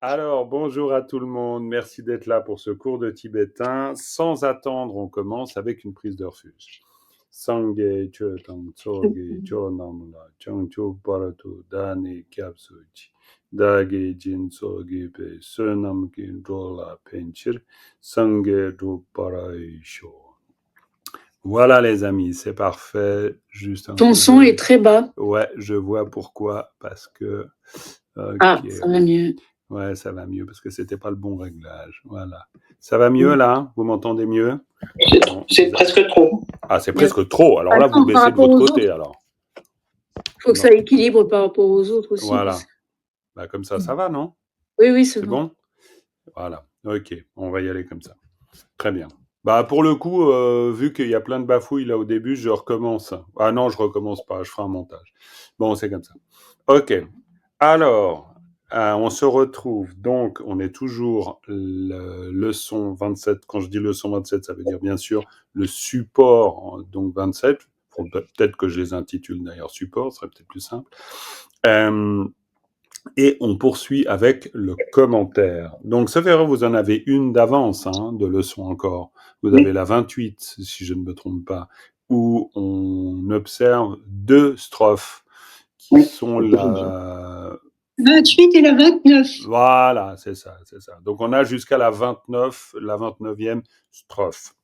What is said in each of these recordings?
Alors, bonjour à tout le monde. Merci d'être là pour ce cours de tibétain. Sans attendre, on commence avec une prise de refuge. Sangye chö tang tsoge cho namla changcho parato dane kyapsuchi dage jin tsoge pe sunam kin rola penchir sangye do paraisho. Voilà les amis, c'est parfait. Juste un Ton coup son d'œil. est très bas. Ouais, je vois pourquoi. Parce que... Ah, Ok, ça va mieux. ouais, ça va mieux parce que c'était pas le bon réglage. Voilà. Ça va mieux là? Vous m'entendez mieux? Bon, C'est presque trop. Ah, c'est presque trop. Alors là, vous Attends, par baissez de rapport votre aux côté autres. alors. Faut que Non. ça équilibre par rapport aux autres aussi. Voilà. Bah, comme ça va, non? Oui, c'est C'est bon. bon? Voilà. Ok, on va y aller comme ça. Très bien. Bah, pour le coup, vu qu'il y a plein de bafouilles là au début, je recommence. Ah non, je recommence pas, je ferai un montage. Bon, c'est comme ça. Ok. Alors, on se retrouve. Donc, on est toujours leçon 27. Quand je dis leçon 27, ça veut dire bien sûr le support, donc 27. Peut-être que je les intitule d'ailleurs support, ce serait peut-être plus simple. Et on poursuit avec le commentaire. Donc, ça fait vous en avez une d'avance, de leçon encore. Vous avez la 28, si je ne me trompe pas, où on observe 2 strophes qui sont la 28 et la 29. Voilà, c'est ça. Donc on a jusqu'à la 29e strophe.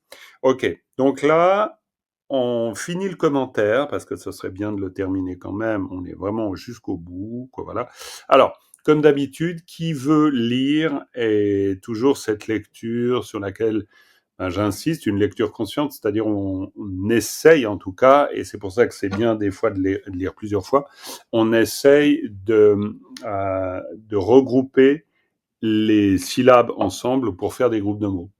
Ok, donc là, on finit le commentaire, parce que ce serait bien de le terminer quand même, on est vraiment jusqu'au bout, quoi, voilà. Alors, comme d'habitude, qui veut lire est toujours cette lecture sur laquelle j'insiste, une lecture consciente, c'est-à-dire on essaye en tout cas, et c'est pour ça que c'est bien des fois de lire plusieurs fois, on essaye de regrouper les syllabes ensemble pour faire des groupes de mots.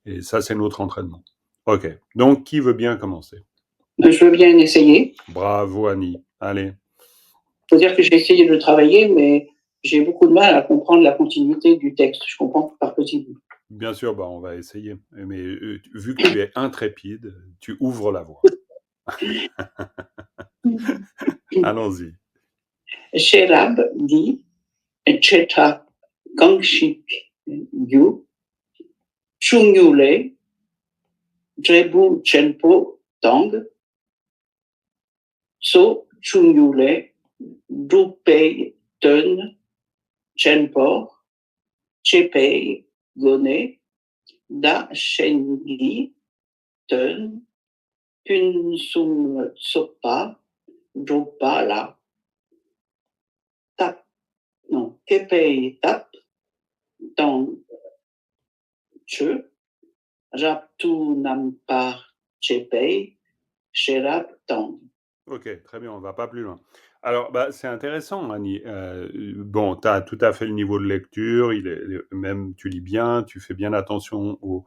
Et ça, c'est notre entraînement. Ok, donc qui veut bien commencer? Je veux bien essayer. Bravo Annie, allez. Il faut dire que j'ai essayé de travailler, mais j'ai beaucoup de mal à comprendre la continuité du texte. Je comprends par petits bouts. Bien sûr, bah, on va essayer. Mais vu que tu es intrépide, tu ouvres la voie. Allons-y. Sherab dit Cheta Gangshik Yu Chungyule Drebu Chenpo Tang So Chungyule Dupei Ten Chenpor Chepei Gone Da Shengi Ten Punsum Sopa Dopala Tap non Kepei Tap Dans Che Raptu Nampar Chepei Sherap Tang. Ok, très bien, on va pas plus loin. Alors, bah, c'est intéressant, Annie. Bon, tu as tout à fait le niveau de lecture, même tu lis bien, tu fais bien attention aux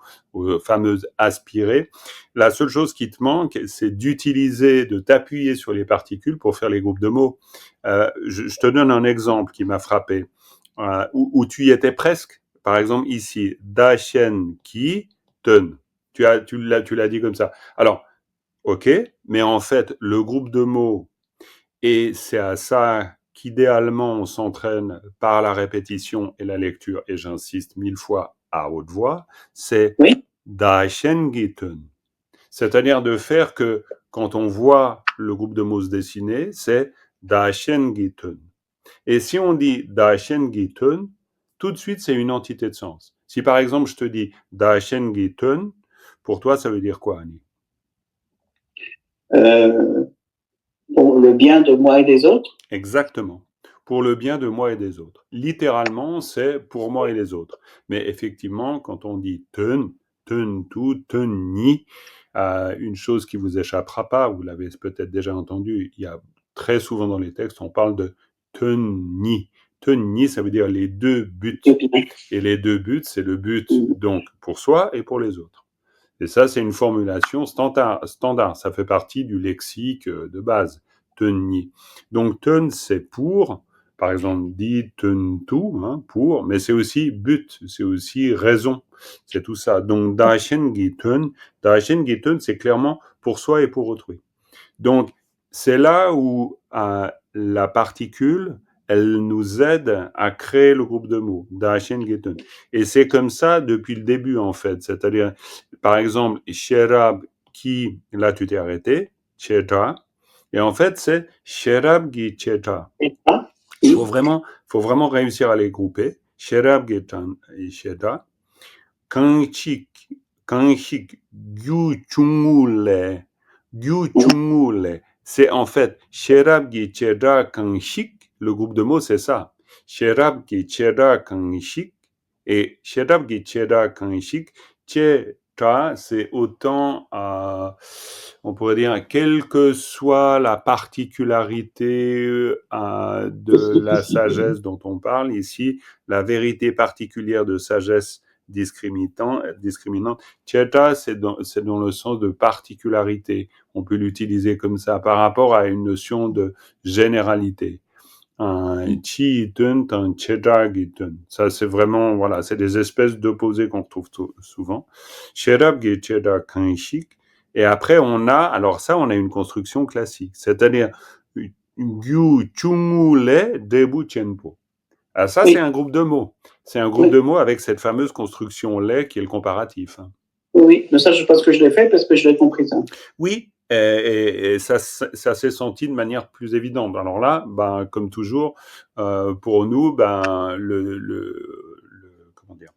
fameuses aspirées. La seule chose qui te manque, c'est de t'appuyer sur les particules pour faire les groupes de mots. Je te donne un exemple qui m'a frappé, où tu y étais presque. Par exemple, ici, da shen ki ten. Tu l'as dit comme ça. Alors, ok, mais en fait, le groupe de mots, et c'est à ça qu'idéalement on s'entraîne par la répétition et la lecture, et j'insiste 1000 fois à haute voix, c'est Oui. Daishengiten. C'est-à-dire de faire que quand on voit le groupe de mots se dessiner, c'est Daishengiten. Et si on dit Daishengiten, tout de suite c'est une entité de sens. Si par exemple je te dis Daishengiten, pour toi ça veut dire quoi, Annie? Pour le bien de moi et des autres. Exactement. Pour le bien de moi et des autres. Littéralement, c'est pour moi et les autres. Mais effectivement, quand on dit ten, ten tout, ten ni, une chose qui vous échappera pas, vous l'avez peut-être déjà entendu, il y a très souvent dans les textes, on parle de ten ni. Ten ni, ça veut dire les deux buts. Et les deux buts, c'est le but donc pour soi et pour les autres. Et ça, c'est une formulation standard. Ça fait partie du lexique de base. Tenni. Donc, ten, c'est pour. Par exemple, dit ten tout, pour, mais c'est aussi but, c'est aussi raison. C'est tout ça. Donc, daishen giten, c'est clairement pour soi et pour autrui. Donc, c'est là où la particule, elle nous aide à créer le groupe de mots, Dachen Gitun. Et c'est comme ça depuis le début, en fait. C'est-à-dire, par exemple, Sherab qui, là tu t'es arrêté, Cheta. Et en fait, c'est Sherab Gi Cheta. Il faut vraiment réussir à les grouper. Sherab Gi Cheta. Kanchik, Gyu Chungule. C'est en fait Sherab Gi Cheta Kanchik. Le groupe de mots, c'est ça. Sherab Gi Cheta Kanchik. Et Sherab Gi Cheta Kanchik, Cheta, c'est autant, on pourrait dire, quelle que soit la particularité de la sagesse dont on parle ici, la vérité particulière de sagesse discriminante, Cheta, c'est dans le sens de particularité. On peut l'utiliser comme ça par rapport à une notion de généralité. Un chi-tun, un cheta-gitun. Ça, c'est vraiment, voilà, c'est des espèces d'opposés qu'on retrouve souvent. Sherab-gi cheta-kanshik. Et après, on a une construction classique. C'est-à-dire, gyu chungule debu chenpo. Alors ça, c'est un groupe de mots. C'est un groupe de mots avec cette fameuse construction lait qui est le comparatif. Oui, mais ça, je pense que je l'ai fait parce que je l'ai compris, ça. Oui, et ça s'est senti de manière plus évidente. Alors là, ben, comme toujours, pour nous, ben, comment dire,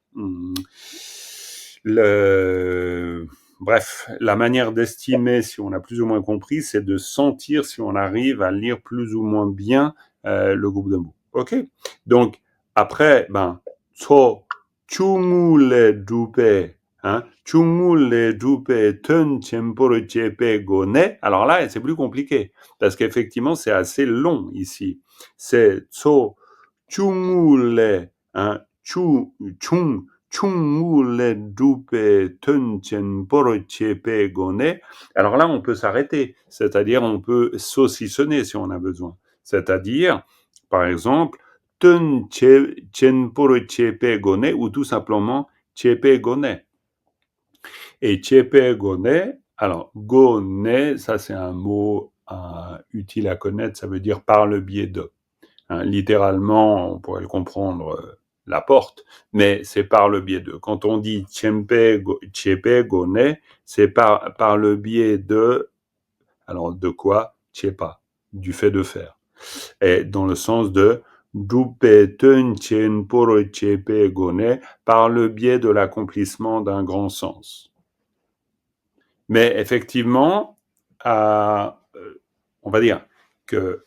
bref, la manière d'estimer, si on a plus ou moins compris, c'est de sentir si on arrive à lire plus ou moins bien le groupe de mots. Ok. Donc après, ben, so chungule dupe. Hein? Chungule dupe tun chemporo chepe gone. Alors là, c'est plus compliqué parce qu'effectivement, c'est assez long ici. C'est so chungule, hein, chungule dupe tun chemporo chepe gone. Alors là, on peut s'arrêter, c'est-à-dire on peut saucissonner si on a besoin. C'est-à-dire, par exemple, tun chemporo chepe gone ou tout simplement chepe gone. Et chepe gone, alors gone, ça c'est un mot utile à connaître, ça veut dire par le biais de. Hein, littéralement, on pourrait le comprendre la porte, mais c'est par le biais de. Quand on dit chepe gone, c'est par le biais de. Alors de quoi? Chepa, du fait de faire. Et dans le sens de dupetun chenporo chepe gone, par le biais de l'accomplissement d'un grand sens. Mais effectivement, on va dire que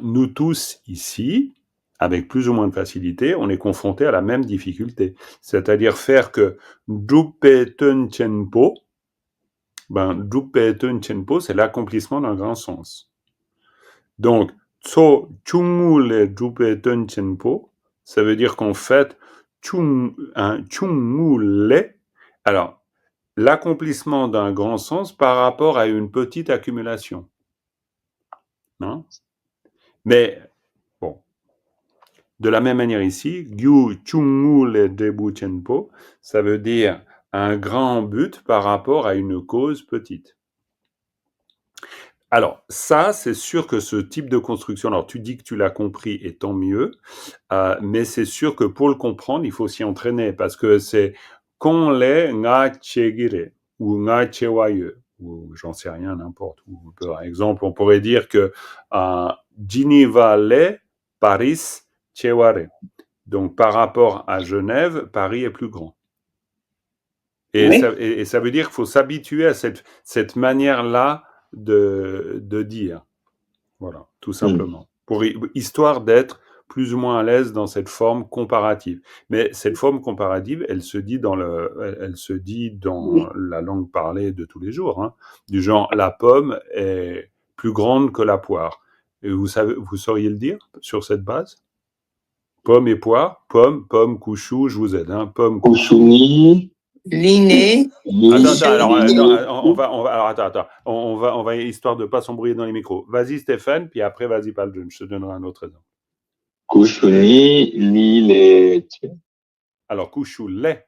nous tous ici, avec plus ou moins de facilité, on est confrontés à la même difficulté. C'est-à-dire faire que Drupetun Chenpo, Drupetun Chenpo, c'est l'accomplissement d'un grand sens. Donc, Tso Chungule Drupetun Chenpo, ça veut dire qu'en fait, Chungule, alors, l'accomplissement d'un grand sens par rapport à une petite accumulation. Non? Mais, bon, de la même manière ici, Gyu Chungule Debu Chenpo, ça veut dire un grand but par rapport à une cause petite. Alors, ça, c'est sûr que ce type de construction, alors tu dis que tu l'as compris et tant mieux, mais c'est sûr que pour le comprendre, il faut s'y entraîner parce que c'est Konle Nga Chegire ou Nga Chewaye, ou j'en sais rien, n'importe. Ou, par exemple, on pourrait dire que Geneva Le Paris Cheware. Donc, par rapport à Genève, Paris est plus grand. Et, oui. ça veut dire qu'il faut s'habituer à cette manière-là de dire. Voilà, tout simplement. Histoire d'être plus ou moins à l'aise dans cette forme comparative. Mais cette forme comparative, elle se dit dans la langue parlée de tous les jours. Hein, du genre, la pomme est plus grande que la poire. Et vous sauriez le dire sur cette base? Pomme et poire, pomme, couchou, je vous aide. Hein, pomme, couchouni. L'inné. Attends, on va, histoire de pas s'embrouiller dans les micros. Vas-y Stéphane, puis après vas-y Paljun, je te donnerai un autre exemple. Couchouni, lilé. Alors couchoulet.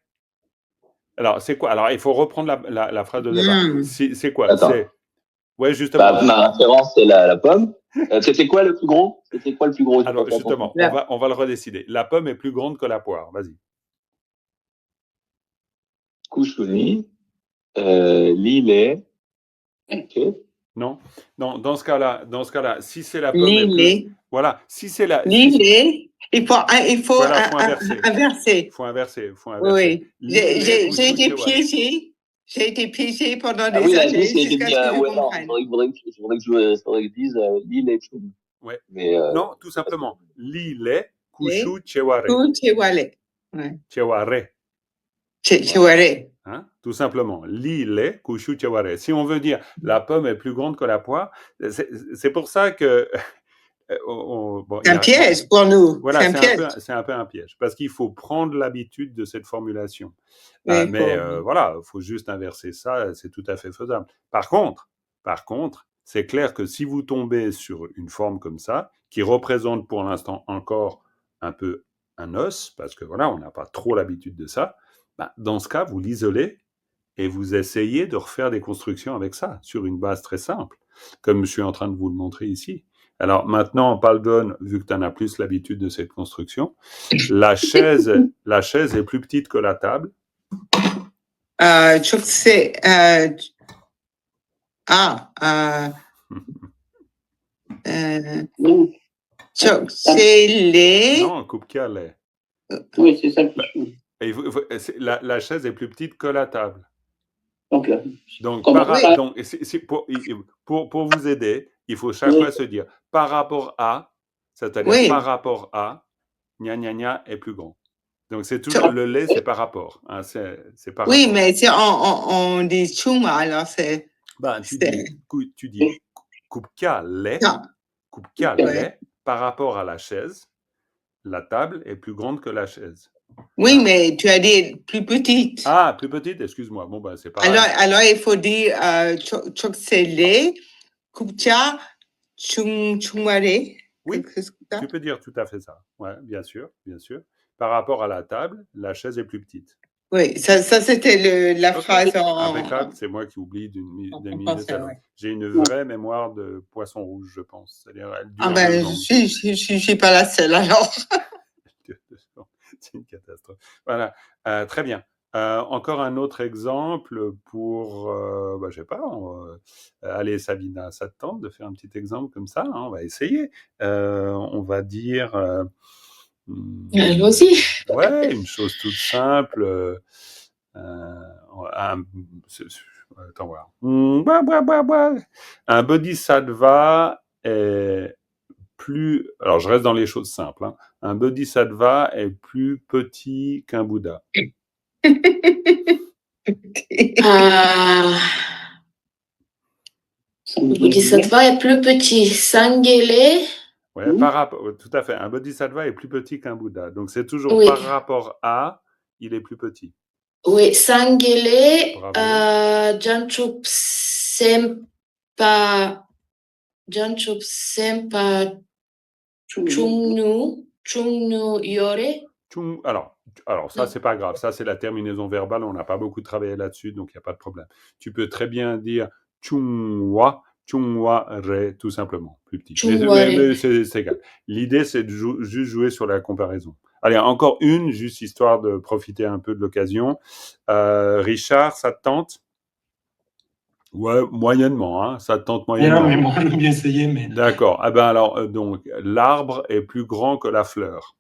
Alors c'est quoi? Alors il faut reprendre la phrase de départ. C'est quoi? Attends. Ouais, justement. Ma référence c'est la pomme. C'était quoi le plus grand? Alors, justement, on va le redécider. La pomme est plus grande que la poire. Vas-y. Kushuni, lile. Ok. Non, dans ce cas-là, si c'est la pomme est plus... Lile. Voilà, si c'est la... Lile. Il faut Voilà, faut inverser. inverser. Faut inverser. Oui. Lile, J'ai kushu, été cheware. piégée. J'ai été piégée pendant Ah des oui, la années Suisse, il jusqu'à dit, ce que je ouais, non, comprenne. il faudrait que je dise lile et chum. Ouais. Mais, non, tout simplement. Lile, kushu, cheware. Tout cheware. Ouais. Cheware. Cheware. Hein, tout simplement. Lile, kushu, cheware. Si on veut dire la pomme est plus grande que la poire, c'est pour ça que... bon, C'est un piège pour nous. Voilà, c'est un peu un piège, parce qu'il faut prendre l'habitude de cette formulation. Oui, mais voilà, il faut juste inverser ça, c'est tout à fait faisable. Par contre, c'est clair que si vous tombez sur une forme comme ça, qui représente pour l'instant encore un peu un os, parce que voilà, on n'a pas trop l'habitude de ça, dans ce cas, vous l'isolez et vous essayez de refaire des constructions avec ça, sur une base très simple, comme je suis en train de vous le montrer ici. Alors maintenant, Paldon, vu que tu en as plus l'habitude de cette construction, la chaise est plus petite que la table. Je sais. Non, coupe-kia lait. Oui, c'est ça. La chaise est plus petite que la table. Donc, pour vous aider, il faut chaque fois se dire par rapport à, c'est-à-dire par rapport à, gna gna gna est plus grand. Donc c'est toujours le lait, c'est par rapport. Hein, c'est par rapport. Mais si on dit chuma, alors c'est. Tu dis coupe-kia lait, par rapport à la chaise. La table est plus grande que la chaise. Oui, mais tu as dit plus petite. Ah, plus petite, excuse-moi. Bon, c'est pas alors, il faut dire choksele, kupcha, chumare. Oui, tu peux dire tout à fait ça. Ouais, bien sûr. Par rapport à la table, la chaise est plus petite. Oui, ça c'était la phrase en... Impeccable, c'est moi qui oublie d'une minute à l'autre. J'ai une vraie mémoire de poisson rouge, je pense. C'est-à-dire, elle dure je suis pas la seule, alors. C'est une catastrophe. Voilà, très bien. Encore un autre exemple pour, je sais pas, allez Sabina, ça te tente de faire un petit exemple comme ça, hein, on va essayer. On va dire... Allons-y. Ouais, une chose toute simple. Attends voir. Un bodhisattva est plus... Alors, je reste dans les choses simples. Hein. Un bodhisattva est plus petit qu'un Bouddha. Le bodhisattva est plus petit. Sangele. Ouais, par rapport, tout à fait. Un bodhisattva est plus petit qu'un Bouddha. Donc, c'est toujours par rapport à, il est plus petit. Oui, Sangele, Janchup Sempa, Chungnu Yore. Alors ça, c'est pas grave. Ça, c'est la terminaison verbale. On n'a pas beaucoup travaillé là-dessus, donc il n'y a pas de problème. Tu peux très bien dire Chungwa Re, tout simplement. Plus petit. Mais c'est égal. L'idée, c'est de juste jouer sur la comparaison. Allez, encore une, juste histoire de profiter un peu de l'occasion. Richard, ça te tente ? Ouais, moyennement, hein. Ça te tente moyennement. Mais moi, je vais bien essayer, mais... D'accord. Ah ben alors, donc, l'arbre est plus grand que la fleur.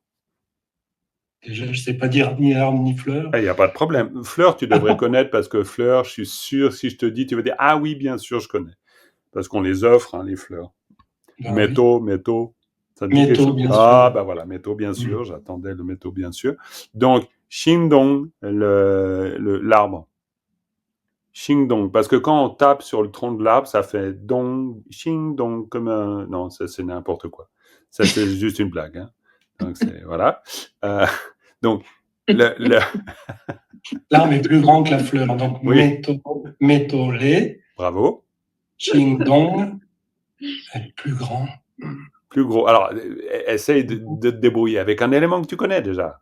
Je ne sais pas dire ni arbre ni fleur. Il n'y a pas de problème. Fleur, tu devrais connaître parce que fleur, je suis sûr, si je te dis, tu vas dire « Ah oui, bien sûr, je connais. » Parce qu'on les offre, hein, les fleurs. Métaux. Ça te dit quelque chose ? Bien sûr. Ah, ben voilà, métaux, bien sûr. J'attendais le métaux, bien sûr. Donc, Xingdong, l'arbre. Xingdong, parce que quand on tape sur le tronc de l'arbre, ça fait dong, Xingdong, comme un... Non, ça, c'est n'importe quoi. Ça, c'est juste une blague. Hein. Donc, c'est... Voilà. Donc, l'arbre est plus grand que la fleur. Donc, métolé. Bravo. Xingdong est plus grand. Plus gros. Alors, essaye de te débrouiller avec un élément que tu connais déjà.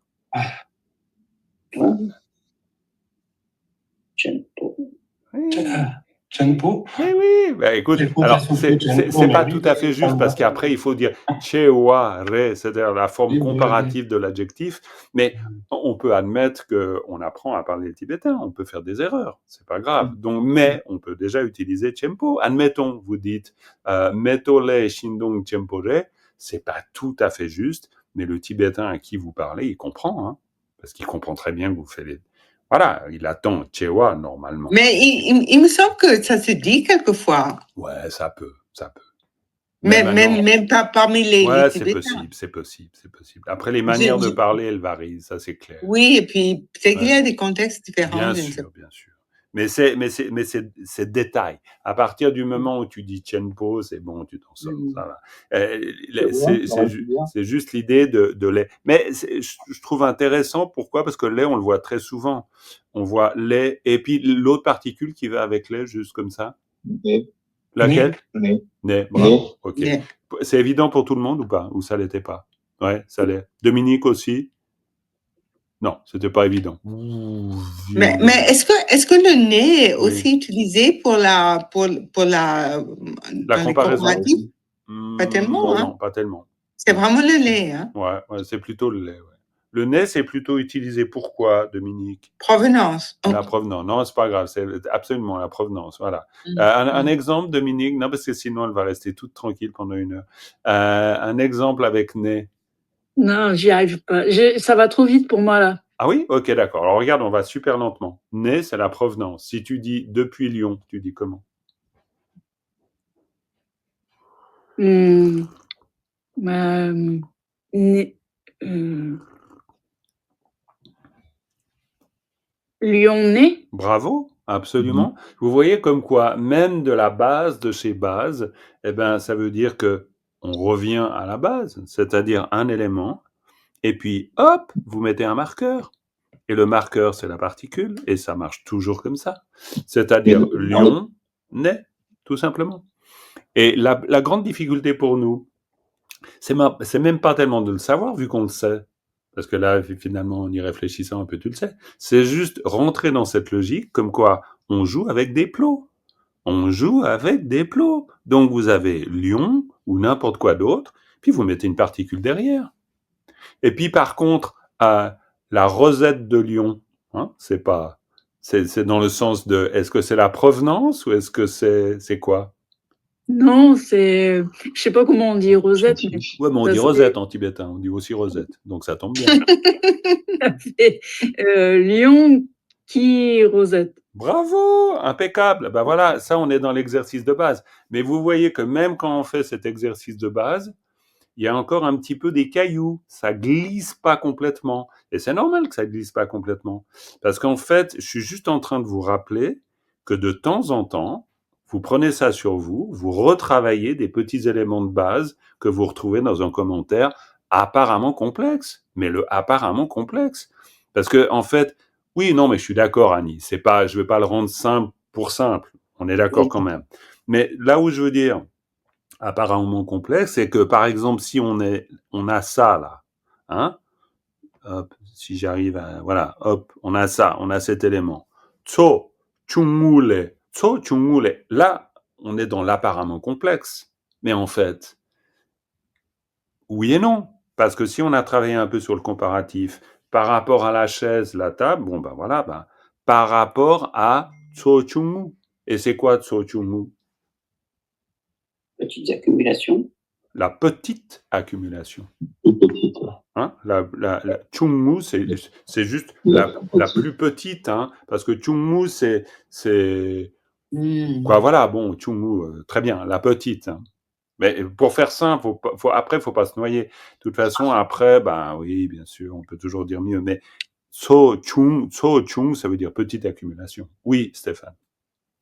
Chenpo. Mais oui, bah écoute, J'écoute alors surtout c'est Chenpo, mais pas oui, tout à fait juste ça parce va. qu'après il faut dire chewa re, c'est-à-dire la forme Oui, oui, oui. comparative de l'adjectif, mais on peut admettre qu'on apprend à parler le tibétain, on peut faire des erreurs, c'est pas grave. Donc, mais on peut déjà utiliser Chempo. Admettons, vous dites metole shindong Chempore, c'est pas tout à fait juste, mais le tibétain à qui vous parlez, il comprend, hein, parce qu'il comprend très bien que vous faites les... Voilà, il attend chewa normalement. Mais il me semble que ça se dit quelquefois. Ouais, ça peut. Mais Même pas parmi les ouais, c'est Tibétains. possible. Après, les manières de parler, elles varient, ça c'est clair. Oui, et puis c'est qu'il y Ouais. a des contextes différents. Bien sûr. Mais c'est détail. À partir du moment où tu dis Chenpo, c'est bon, tu t'en sors. Ça va. C'est juste l'idée de lait. Mais je trouve intéressant. Pourquoi? Parce que lait, on le voit très souvent. On voit lait et puis l'autre particule qui va avec lait, juste comme ça. Né. Laquelle? Né. Né. Bravo. Né. Ok. Né. C'est évident pour tout le monde ou pas? Ou ça l'était pas? Ouais, ça l'est. Dominique aussi? Non, c'était pas évident. Mais est-ce que le nez est Oui. aussi utilisé pour la La dans les comparaison. comparatifs? Pas tellement, hein? Non, pas tellement. C'est vraiment le lait, hein? Ouais, c'est plutôt le lait. Ouais. Le nez, c'est plutôt utilisé pourquoi, Dominique? Provenance. La provenance. Non, c'est pas grave, c'est absolument la provenance. Voilà. Mm. Un exemple, Dominique, non, parce que sinon elle va rester toute tranquille pendant une heure. Un exemple avec nez. Non, j'y arrive pas. Ça va trop vite pour moi là. Ah oui? Ok, d'accord. Alors regarde, on va super lentement. Nez, c'est la provenance. Si tu dis depuis Lyon, tu dis comment? Lyonnais? Bravo, absolument. Vous voyez comme quoi, même de la base de chez base, eh ben, ça veut dire que on revient à la base, c'est-à-dire un élément, et puis hop, vous mettez un marqueur. Et le marqueur, c'est la particule, et ça marche toujours comme ça. C'est-à-dire Lyon, né, tout simplement. Et la grande difficulté pour nous, c'est même pas tellement de le savoir, vu qu'on le sait. Parce que là, finalement, en y réfléchissant un peu, tu le sais. C'est juste rentrer dans cette logique, comme quoi on joue avec des plots. On joue avec des plots. Donc vous avez Lyon ou n'importe quoi d'autre, puis vous mettez une particule derrière. Et puis par contre, la rosette de Lyon, hein, c'est dans le sens de, est-ce que c'est la provenance ou est-ce que c'est quoi? Non, je sais pas comment on dit rosette. Mais ouais, mais on dit rosette en tibétain, on dit aussi rosette, donc ça tombe bien. Lyon qui rosette. Bravo, impeccable. Ben voilà, ça on est dans l'exercice de base. Mais vous voyez que même quand on fait cet exercice de base, il y a encore un petit peu des cailloux, ça glisse pas complètement. Et c'est normal que ça glisse pas complètement. Parce qu'en fait, je suis juste en train de vous rappeler que de temps en temps, vous prenez ça sur vous, vous retravaillez des petits éléments de base que vous retrouvez dans un commentaire apparemment complexe. Mais le apparemment complexe. Parce que, en fait, oui, non, mais je suis d'accord, Annie. C'est pas, je vais pas le rendre simple pour simple. On est d'accord quand même. Mais là où je veux dire, apparemment complexe, c'est que par exemple si on a ça là, hein, hop, si j'arrive à, voilà, hop, on a ça, on a cet élément, tso chungule, là on est dans l'apparemment complexe, mais en fait, oui et non, parce que si on a travaillé un peu sur le comparatif par rapport à la chaise, la table, bon ben voilà, ben, par rapport à tso chungu, et c'est quoi tso chungu? Petites accumulations. La petite accumulation. Toute petite. Hein, la chungmu, c'est juste la plus petite, hein, parce que chungmu, c'est quoi, voilà, bon, chungmu, très bien, la petite. Hein. Mais pour faire simple, après, faut pas se noyer. De toute façon, après, ben oui, bien sûr, on peut toujours dire mieux, mais so chung, ça veut dire petite accumulation. Oui, Stéphane.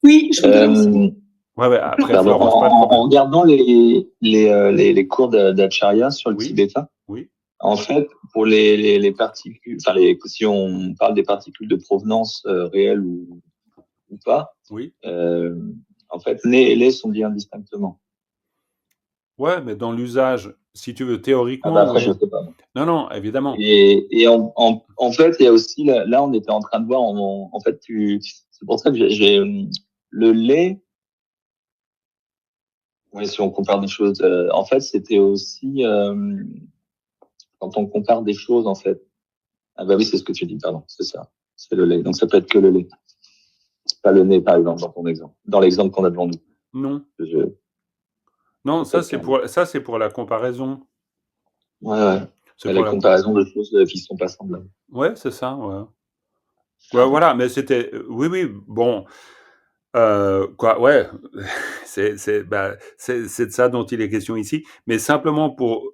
Oui, je pense. Ouais, après, Pardon, Florence, pas de problème. en regardant les cours d'Acharya sur le tibétain, oui. En fait, pour les particules, enfin si on parle des particules de provenance réelle ou pas, oui. En fait, les et les sont bien distinctement. Ouais, mais dans l'usage, si tu veux, théoriquement. Ah bah après, je sais pas. Non, évidemment. Et en fait, il y a aussi là, on était en train de voir. En fait, c'est pour ça que j'ai le lait Oui, si on compare des choses, en fait, c'était aussi quand on compare des choses, en fait. Ah bah oui, c'est ce que tu dis, pardon, c'est ça. C'est le lait. Donc ça peut être que le lait, pas le nez, par exemple, dans ton exemple, dans l'exemple qu'on a devant nous. Non. Je- Non, ça c'est pour la comparaison. Ouais. C'est La pour la comparaison de choses qui sont pas semblables. Ouais, c'est ça, ouais. Ouais, voilà, mais c'était oui, bon, quoi, ouais, c'est de ça dont il est question ici, mais simplement pour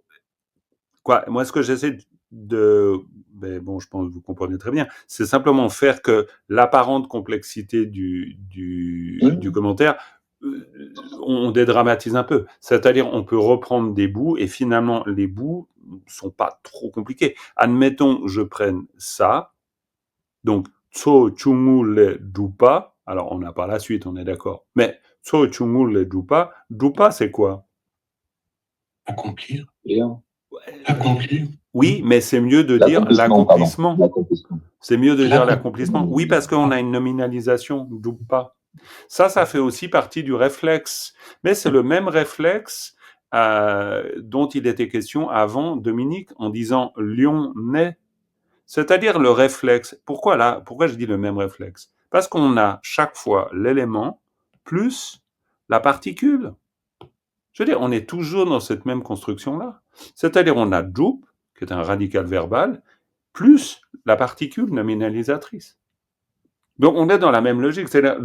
quoi, moi, ce que j'essaie mais bon, je pense que vous comprenez très bien, c'est simplement faire que l'apparente complexité du commentaire, on dédramatise un peu. C'est-à-dire, on peut reprendre des bouts et finalement, les bouts sont pas trop compliqués. Admettons, je prenne ça, donc tso chungule dupa. Alors, on n'a pas la suite, on est d'accord. Mais tso chungule dupa, c'est quoi? Accomplir. Bien. Accomplir. Oui, mais c'est mieux de dire l'accomplissement. L'accomplissement. C'est mieux de dire l'accomplissement. Oui, parce qu'on a une nominalisation, dupa. Ça fait aussi partie du réflexe. Mais c'est le même réflexe dont il était question avant Dominique en disant lion naît. C'est-à-dire le réflexe. Pourquoi je dis le même réflexe? Parce qu'on a chaque fois l'élément plus la particule. Je veux dire, on est toujours dans cette même construction-là. C'est-à-dire, on a jup, qui est un radical verbal, plus la particule nominalisatrice. Donc, on est dans la même logique. C'est-à-dire,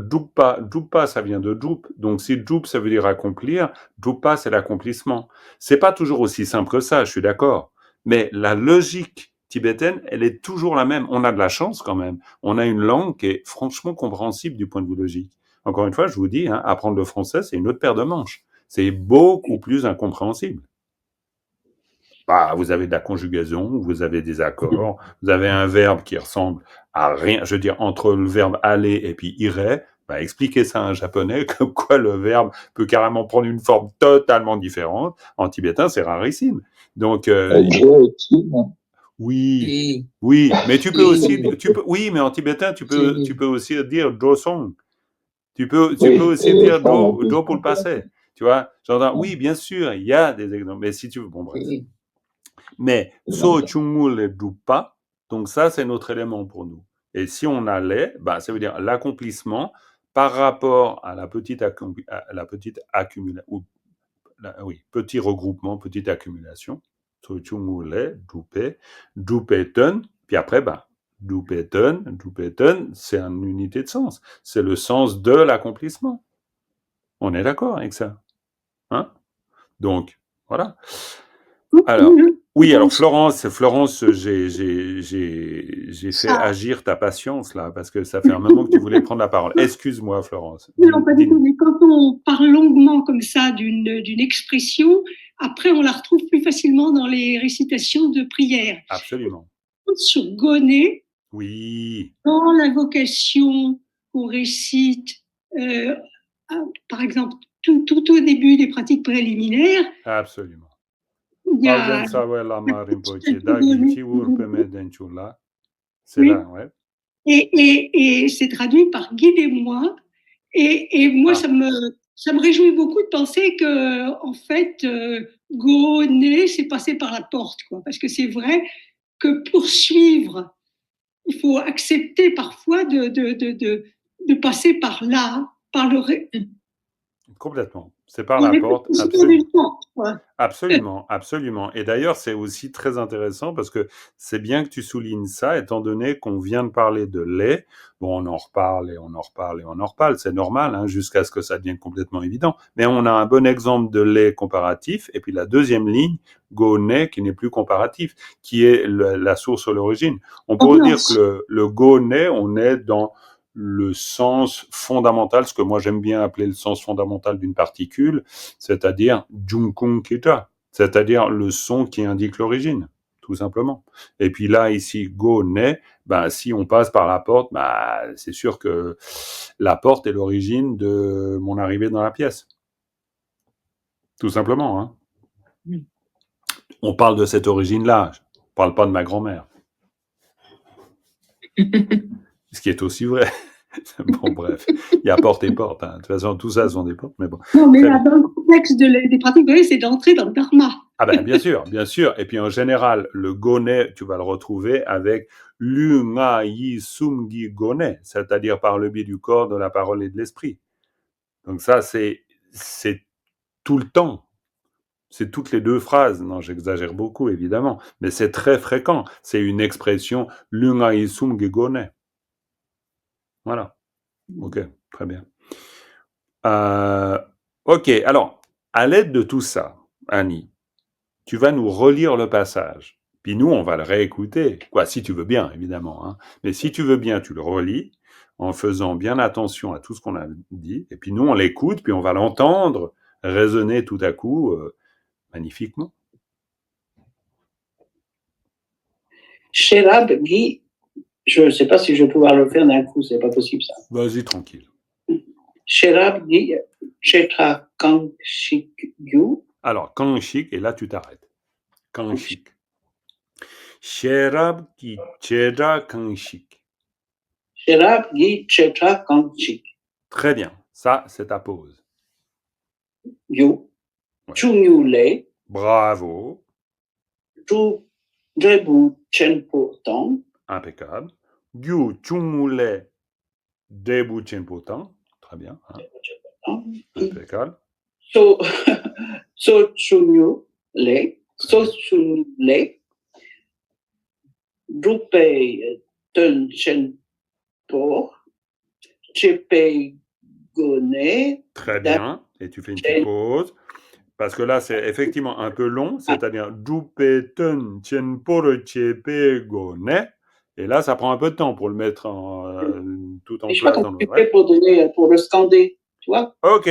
jupa, ça vient de jup. Donc, si jup, ça veut dire accomplir, jupa, c'est l'accomplissement. C'est pas toujours aussi simple que ça, je suis d'accord. Mais la logique tibétaine, elle est toujours la même. On a de la chance quand même. On a une langue qui est franchement compréhensible du point de vue logique. Encore une fois, je vous dis, apprendre le français, c'est une autre paire de manches. C'est beaucoup plus incompréhensible. Vous avez de la conjugaison, vous avez des accords, vous avez un verbe qui ressemble à rien. Je veux dire, entre le verbe aller et puis irait, expliquez ça à un japonais, comme quoi le verbe peut carrément prendre une forme totalement différente. En tibétain, c'est rarissime. Donc, oui, mais tu peux aussi, oui, mais en tibétain, tu peux aussi dire josong. Tu peux aussi dire do pour le passé. Tu vois, j'entends, oui, bien sûr, il y a des exemples, mais si tu veux, bon, bref. Mais so chungul dupa, donc ça, c'est notre élément pour nous. Et si on a les, ça veut dire l'accomplissement par rapport à la petite accumulation, petit regroupement, petite accumulation. So chungul dupe, dupeten, puis après, dupeten, c'est une unité de sens. C'est le sens de l'accomplissement. On est d'accord avec ça, hein? Donc, voilà. Alors, oui, alors Florence, j'ai fait agir ta patience là, parce que ça fait un moment que tu voulais prendre la parole. Excuse-moi, Florence. Non, pas du tout. Mais quand on parle longuement comme ça d'une expression, après on la retrouve plus facilement dans les récitations de prière. Absolument. Sur Goné, oui, dans l'invocation qu'on récite, par exemple, tout au début des pratiques préliminaires. Absolument. Il y a c'est là, ouais. Et c'est traduit par guidez-moi. Et moi, ça me réjouit beaucoup de penser que, en fait, Goné, c'est passer par la porte, quoi. Parce que c'est vrai que pour suivre, il faut accepter parfois de passer par là, par le. Complètement. C'est par la porte. Absolument. Absolument, absolument. Et d'ailleurs, c'est aussi très intéressant parce que c'est bien que tu soulignes ça, étant donné qu'on vient de parler de lait. Bon, on en reparle et on en reparle et on en reparle. C'est normal, jusqu'à ce que ça devienne complètement évident. Mais on a un bon exemple de lait comparatif. Et puis la deuxième ligne, go-né, qui n'est plus comparatif, qui est la source à l'origine. On pourrait dire que le go-né, on est dans le sens fondamental, ce que moi j'aime bien appeler le sens fondamental d'une particule, c'est-à-dire Junkung Kita, c'est-à-dire le son qui indique l'origine, tout simplement. Et puis là, ici, go, né, si on passe par la porte, c'est sûr que la porte est l'origine de mon arrivée dans la pièce. Tout simplement, hein. On parle de cette origine-là, on parle pas de ma grand-mère. Ce qui est aussi vrai. Bon, bref, il y a porte et porte. Hein. De toute façon, tout ça sont des portes, mais bon. Non, mais Très là, bien. dans le contexte des pratiques, c'est d'entrer dans le dharma. Ah ben, bien sûr, bien sûr. Et puis en général, le gone, tu vas le retrouver avec lunga yi sumgi gone, c'est-à-dire par le biais du corps, de la parole et de l'esprit. Donc ça, c'est tout le temps. C'est toutes les deux phrases. Non, j'exagère beaucoup, évidemment, mais c'est très fréquent. C'est une expression lunga yi sumgi gone. Voilà. Ok, très bien. Ok, alors, à l'aide de tout ça, Annie, tu vas nous relire le passage. Puis nous, on va le réécouter. Quoi, si tu veux bien, évidemment. Hein. Mais si tu veux bien, tu le relis en faisant bien attention à tout ce qu'on a dit. Et puis nous, on l'écoute, puis on va l'entendre résonner tout à coup magnifiquement. Sherab Guy, je ne sais pas si je vais pouvoir le faire d'un coup, c'est pas possible ça. Vas-y, tranquille. Sherab Guy, Chetra Kanshik Yu. Alors, Kanshik, et là tu t'arrêtes. Kanshik. Sherab ki chera Kanshik. Sherab Guy, Chetra Kanshik Très bien. Ça, c'est ta pause. Yu. Ouais. Chunyu Le. Bravo. Chu Drebu Chenpo Tang. Impeccable. Gyu Chungmule Debu Chenpotan. Très bien. Hein. Impeccable. So Chunyu Le. So Chunyu Le. Drupe Ten Chenpo. Chepe Gone. Très bien. Et tu fais une petite pause. Parce que là, c'est effectivement un peu long. C'est-à-dire Drupe Ten Chenpore Chepe Gone. Et là, ça prend un peu de temps pour le mettre tout en place dans le ouais. Pour le scander, tu vois. Ok.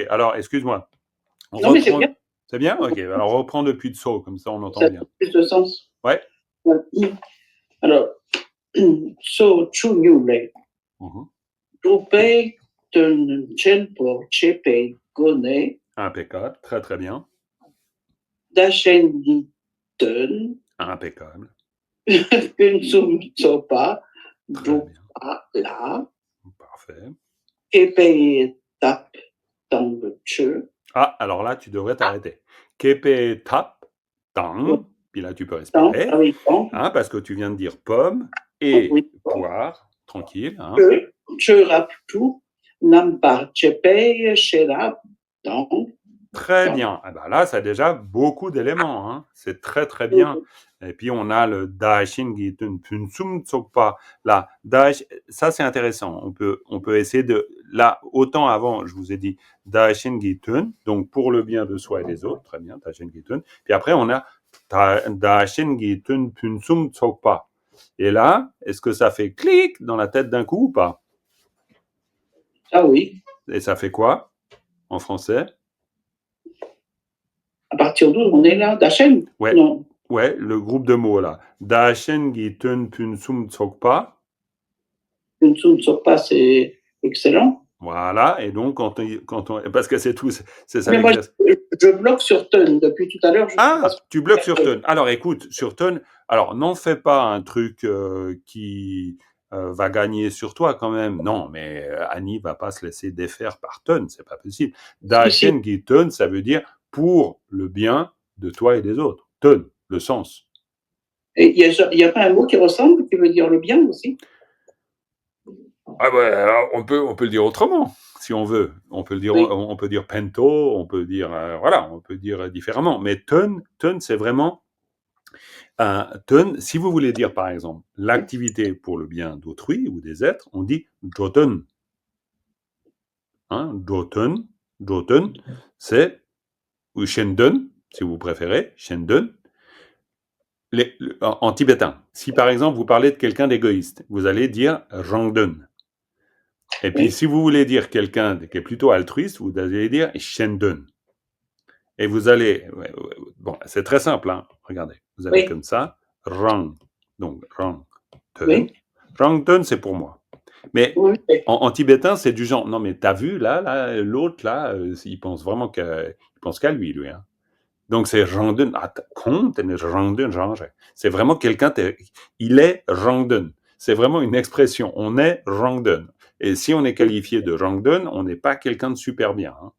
Alors, excuse-moi. Non, mais c'est bien. C'est bien. Ok. Alors, on reprend depuis le saut, comme ça, on entend bien. Ça a plus de sens. Ouais. Alors, so Chunyu Le. Drupe Ten Chenpo Chepe Gone. Impeccable. Très, très bien. Dachen Ten. Impeccable. Kunsum Tsopa, Drupa La. Parfait. Kepe Tap Tang Che. Ah, alors là, tu devrais t'arrêter. Kepe Tap Tang. Puis là, tu peux respirer. Hein, parce que tu viens de dire pomme et poire. Tranquille. Hein. Che Rap Tout. Nampa Chepe Sherap Tang. Très bien. Ah ben là, ça a déjà beaucoup d'éléments. Hein. C'est très, très bien. Et puis, on a le Daishin Gitun Punsum Tsokpa. Là, ça, c'est intéressant. On peut essayer de... Là, autant avant, je vous ai dit Daishin Gitun, donc pour le bien de soi et des autres. Très bien, Daishin Gitun. Puis après, on a Daishin Gitun Punsum Tsokpa. Et là, est-ce que ça fait clic dans la tête d'un coup ou pas? Ah oui. Et ça fait quoi en français? À partir d'où on est là? Dachen? Ouais. Non. Ouais, le groupe de mots là. Dachen Gitun Punsum Tsokpa. Punsum Tsokpa, c'est excellent. Voilà, et donc quand on parce que c'est tout, c'est ça. Mais moi, je bloque sur Ten depuis tout à l'heure. Tu bloques sur Ten. Alors écoute, sur Ten, alors n'en fais pas un truc qui va gagner sur toi quand même. Non, mais Annie va pas se laisser défaire par Ten, c'est pas possible. Dachen Gitun, ça veut dire pour le bien de toi et des autres. Ten, le sens. Et il y a pas un mot qui ressemble, qui veut dire le bien aussi? Ah ouais, on peut le dire autrement, si on veut. On peut le dire, on peut dire pento, on peut dire, voilà, on peut dire différemment. Mais ten, c'est vraiment ten. Si vous voulez dire, par exemple, l'activité pour le bien d'autrui ou des êtres, on dit joten. Hein, joten, c'est ou shenden, si vous préférez, shenden. En tibétain. Si par exemple vous parlez de quelqu'un d'égoïste, vous allez dire rangden. Et puis, si vous voulez dire quelqu'un qui est plutôt altruiste, vous allez dire Shenden. Et vous allez... Bon, c'est très simple, hein. Regardez. Vous avez comme ça, Rang. Donc, Rang. Rangten, c'est pour moi. Mais en tibétain, c'est du genre... Non, mais t'as vu, là l'autre, là, il pense vraiment qu'à lui, hein. Donc, c'est Rangden. Ah, compte, Rangden, c'est vraiment quelqu'un... Il est Rangden. C'est vraiment une expression. On est Rangden. Et si on est qualifié de Rangdun, on n'est pas quelqu'un de super bien. Hein.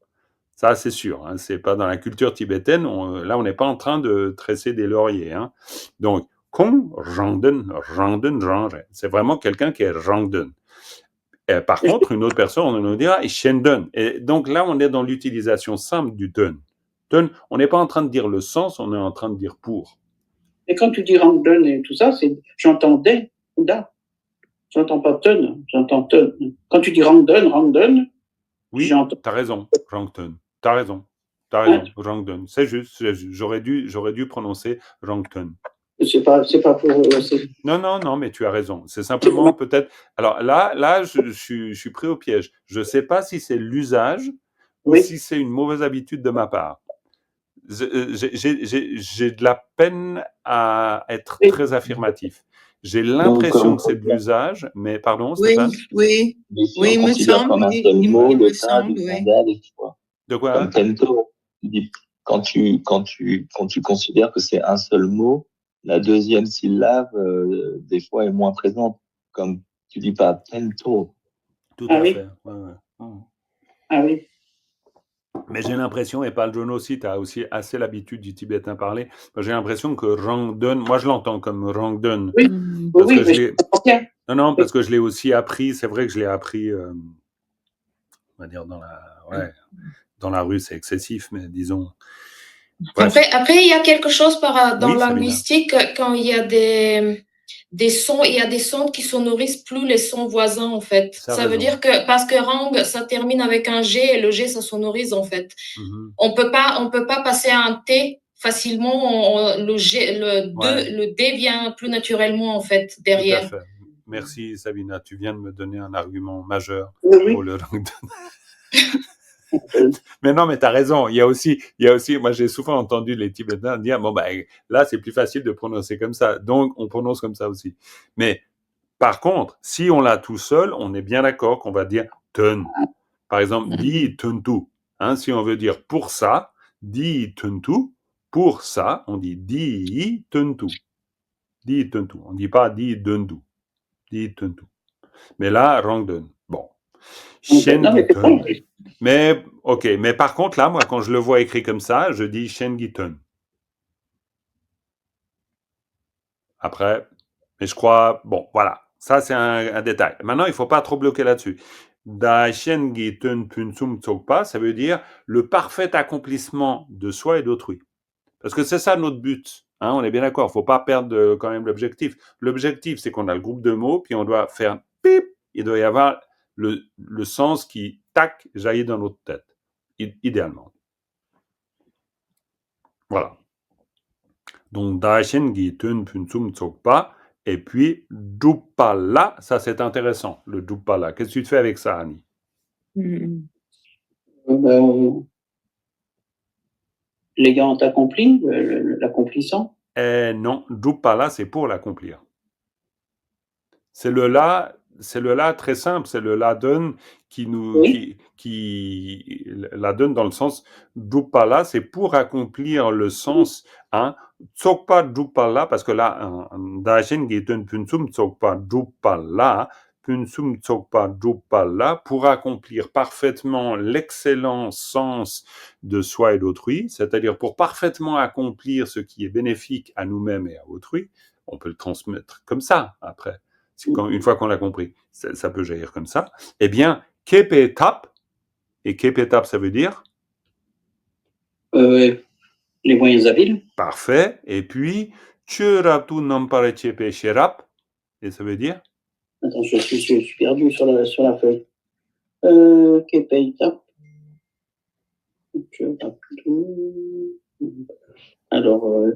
Ça, c'est sûr. Hein. C'est pas dans la culture tibétaine. Là, on n'est pas en train de tresser des lauriers. Hein. Donc, Kong Rangdun, c'est vraiment quelqu'un qui est Rangdun. Par contre, une autre personne, on nous dira Shendun. Et donc là, on est dans l'utilisation simple du Dun. Dun, on n'est pas en train de dire le sens, on est en train de dire pour. Et quand tu dis Rangdun et tout ça, j'entends des, da. J'entends pas Tun, j'entends Tun. Quand tu dis Rangdun, oui, t'as raison, Rangdun. T'as raison, Rangdun. C'est juste, j'aurais dû prononcer Rangdun. C'est pas pour. Non, mais tu as raison. C'est simplement peut-être. Alors là, je suis pris au piège. Je sais pas si c'est l'usage ou si c'est une mauvaise habitude de ma part. J'ai de la peine à être très affirmatif. J'ai l'impression que c'est de l'usage, mais pardon, Stéphane. Oui, il me semble. Comme un seul mot, le tas du panda des fois. De quoi? Comme tento. Quand tu considères que c'est un seul mot, la deuxième syllabe, des fois, est moins présente. Comme tu dis pas tento. Tout à fait. Ouais. Ah oui. Mais j'ai l'impression, et Paljun aussi, tu as aussi assez l'habitude du tibétain parler, j'ai l'impression que Rangdun, moi je l'entends comme Rangdun. Oui, parce que non, parce que je l'ai aussi appris, c'est vrai que je l'ai appris, on va dire, dans la rue, c'est excessif, mais disons... Bref. Après, il y a quelque chose dans la linguistique, quand il y a des sons, il y a des sons qui sonorisent plus les sons voisins, en fait. Ça veut dire que, parce que Rang, ça termine avec un G, et le G, ça sonorise, en fait. On peut pas passer à un T facilement, le D vient plus naturellement, en fait, derrière. Tout à fait. Merci, Sabina. Tu viens de me donner un argument majeur pour le Rangdun. Mais non, mais t'as raison. Il y a aussi, moi j'ai souvent entendu les Tibétains dire, bon là c'est plus facile de prononcer comme ça, donc on prononce comme ça aussi. Mais par contre, si on l'a tout seul, on est bien d'accord qu'on va dire tun. Par exemple, di tuntu. Si on veut dire pour ça, di tuntu. Pour ça, on dit di tuntu. Di tuntu. On dit pas di dundu. Di tuntu. Mais là, Rangdun. Bon. Shen-gitun. Mais, ok. Mais par contre, là, moi, quand je le vois écrit comme ça, je dis Shen-gitun. Après, mais je crois, bon, voilà. Ça, c'est un détail. Maintenant, il ne faut pas trop bloquer là-dessus. Da Shen-gitun punsum tsokpa, ça veut dire le parfait accomplissement de soi et d'autrui. Parce que c'est ça notre but. On est bien d'accord. Il ne faut pas perdre quand même l'objectif. L'objectif, c'est qu'on a le groupe de mots, puis on doit faire pip. Il doit y avoir le sens qui, tac, jaillit dans notre tête, idéalement. Voilà. Donc, Daishen Gitun Punsum Tsokpa, et puis Dupala, ça c'est intéressant, le Dupala. Qu'est-ce que tu te fais avec ça, Annie? L'ayant accompli, l'accomplissant? Non, Dupala, c'est pour l'accomplir. C'est le la très simple, c'est le la donne qui nous qui la donne dans le sens Drupala, c'est pour accomplir le sens Tsokpa Drupala, parce que là Daishen Gitun Punsum Tsokpa Drupala, Punsum Tsokpa Drupala, pour accomplir parfaitement l'excellent sens de soi et d'autrui, c'est-à-dire pour parfaitement accomplir ce qui est bénéfique à nous-mêmes et à autrui. On peut le transmettre comme ça après. Une fois qu'on l'a compris, ça peut jaillir comme ça. Eh bien, Kepetap, et Kepetap, ça veut dire les moyens habiles. Parfait. Et puis, Churaptu Nampare Chepe Sherap, et ça veut dire Attends, je suis perdu sur la feuille. Kepetap. Alors,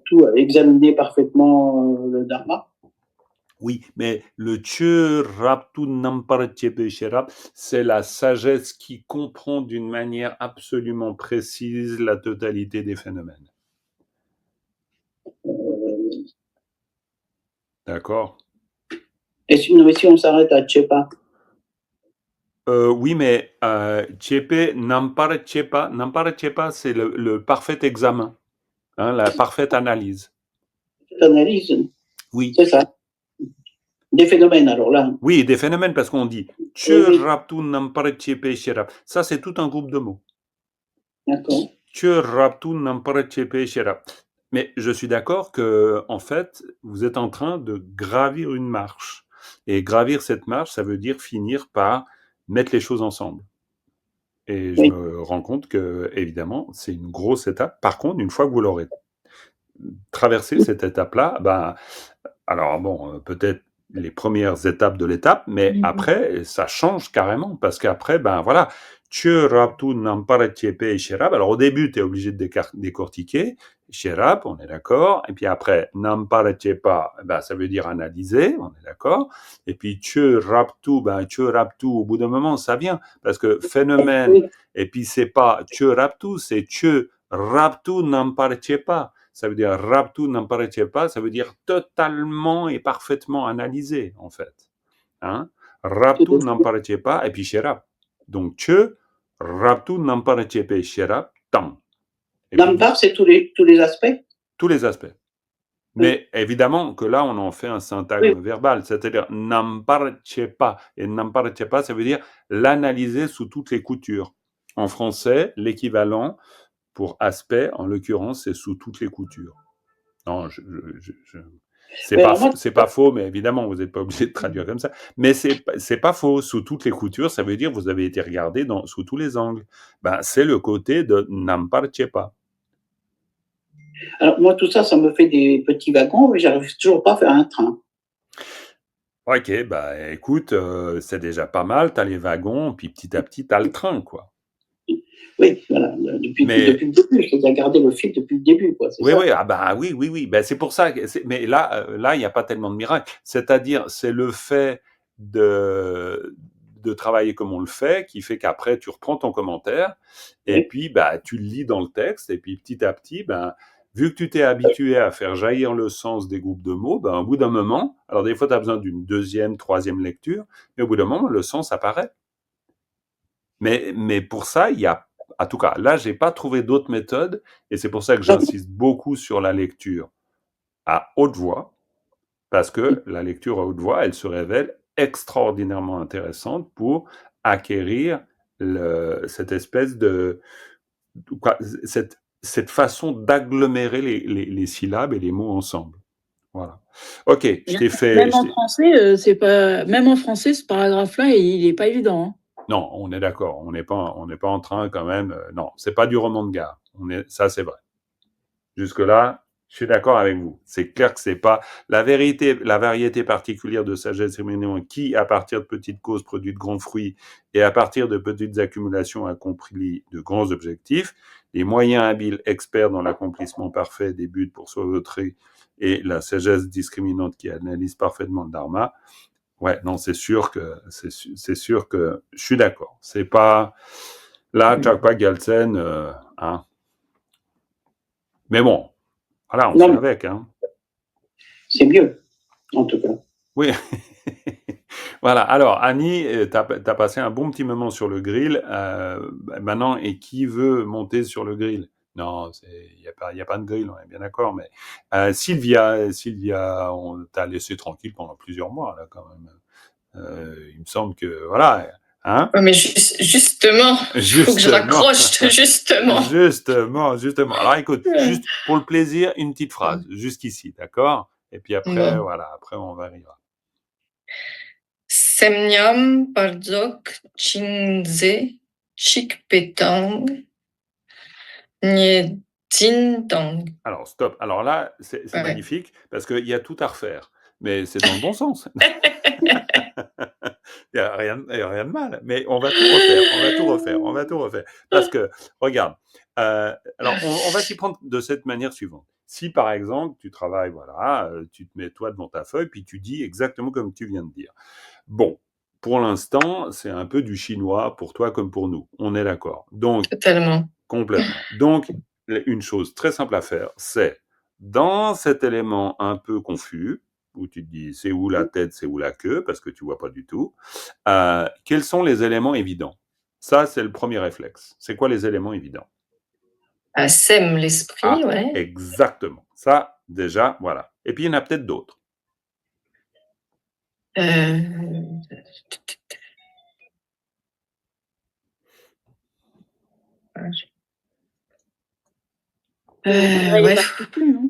tout examiner parfaitement le Dharma. Oui, mais le Churaptu Nampare Chepe Sherap, c'est la sagesse qui comprend d'une manière absolument précise la totalité des phénomènes. D'accord. Et si on s'arrête à Chepa? Oui, mais Chepe, Nampare Chepa, c'est le parfait examen, la parfaite analyse. Cette analyse? Oui. C'est ça. Des phénomènes, alors là. Oui, des phénomènes, parce qu'on dit Churaptu Namparchepe Sherap. Ça, c'est tout un groupe de mots. D'accord. Churaptu Namparchepe Sherap. Mais je suis d'accord que, en fait, vous êtes en train de gravir une marche. Et gravir cette marche, ça veut dire finir par mettre les choses ensemble. Et je me rends compte que, évidemment, c'est une grosse étape. Par contre, une fois que vous l'aurez traversé cette étape-là, ben, alors bon, peut-être les premières étapes de l'étape, mais après, ça change carrément, parce qu'après, ben voilà, alors au début, tu es obligé de décortiquer, Sherab, on est d'accord, et puis après, Namparechepa, ben, ça veut dire analyser, on est d'accord, et puis ben au bout d'un moment, ça vient, parce que phénomène, et puis c'est pas Raptu, c'est Raptu Namparechepa. Ça veut dire Raptu Namparechepa, ça veut dire totalement et parfaitement analysé, en fait. Hein? Raptu Namparechepa, et puis Sherab. Donc, Raptu Namparechepa, Sherab, Tam. Nampar, c'est tous les aspects? Tous les aspects. Mais évidemment que là, on en fait un syntagme verbal, c'est-à-dire Namparechepa. Et Namparechepa, ça veut dire l'analyser sous toutes les coutures. En français, l'équivalent pour aspect, en l'occurrence, c'est sous toutes les coutures. Non, c'est pas faux, mais évidemment, vous n'êtes pas obligé de traduire comme ça. Mais c'est pas faux. Sous toutes les coutures, ça veut dire que vous avez été regardé sous tous les angles. Ben, c'est le côté de Namparchepa. Alors, moi, tout ça, ça me fait des petits wagons, mais j'arrive toujours pas à faire un train. Ok, bah écoute, c'est déjà pas mal. Tu as les wagons, puis petit à petit, tu as le train, quoi. Oui, voilà, depuis le début, je dois garder le fil depuis le début, quoi. Oui, ça. Oui, ah bah oui. Ben, c'est pour ça que mais là, il n'y a pas tellement de miracle. C'est-à-dire, c'est le fait de travailler comme on le fait, qui fait qu'après, tu reprends ton commentaire, et puis bah, tu le lis dans le texte, et puis petit à petit, ben, vu que tu t'es habitué à faire jaillir le sens des groupes de mots, ben, au bout d'un moment, alors des fois, tu as besoin d'une deuxième, troisième lecture, mais au bout d'un moment, le sens apparaît. Mais pour ça, il y a, en tout cas, là, j'ai pas trouvé d'autres méthodes, et c'est pour ça que j'insiste beaucoup sur la lecture à haute voix, parce que la lecture à haute voix, elle se révèle extraordinairement intéressante pour acquérir cette espèce cette façon d'agglomérer les syllabes et les mots ensemble. Voilà. Ok, je t'ai fait. Même en français, même en français, ce paragraphe-là, il est pas évident. Hein. Non, on est d'accord. On n'est pas en train quand même. Non, c'est pas du roman de gare. Ça, c'est vrai. Jusque-là, je suis d'accord avec vous. C'est clair que c'est pas la variété particulière de sagesse féminine qui, à partir de petites causes, produit de grands fruits et à partir de petites accumulations accomplit de grands objectifs. Les moyens habiles, experts dans l'accomplissement parfait des buts pour sauveter et la sagesse discriminante qui analyse parfaitement le dharma. Ouais, non, c'est sûr que je suis d'accord. C'est pas là, Chakpa Gyaltsen, hein. Mais bon, voilà, on fait avec, hein. C'est mieux, en tout cas. Oui. Voilà. Alors, Annie, t'as passé un bon petit moment sur le grill. Maintenant, et qui veut monter sur le grill? Non, il y a pas de grill, on est bien d'accord. Mais Sylvia, on t'a laissé tranquille pendant plusieurs mois là, quand même. Il me semble que voilà. Hein? Ouais, mais justement, il faut que je raccroche, justement. Justement. Alors écoute, juste pour le plaisir, une petite phrase, jusqu'ici, d'accord? Et puis après, voilà, après on verra. Semniam pardzok chinze chikpetang nie tintang. Alors stop. Alors là, c'est magnifique parce qu'il y a tout à refaire, mais c'est dans le bon sens. Il n'y a rien de mal, mais on va tout refaire. Parce que, regarde, alors on va s'y prendre de cette manière suivante. Si par exemple, tu travailles, voilà, tu te mets toi devant ta feuille, puis tu dis exactement comme tu viens de dire. Bon, pour l'instant, c'est un peu du chinois pour toi comme pour nous. On est d'accord. Donc, totalement. Complètement. Donc, une chose très simple à faire, c'est dans cet élément un peu confus, où tu te dis c'est où la tête, c'est où la queue, parce que tu vois pas du tout, quels sont les éléments évidents? Ça, c'est le premier réflexe. C'est quoi les éléments évidents? Sème l'esprit, ouais. Exactement. Ça, déjà, voilà. Et puis, il y en a peut-être d'autres. Les particules, non?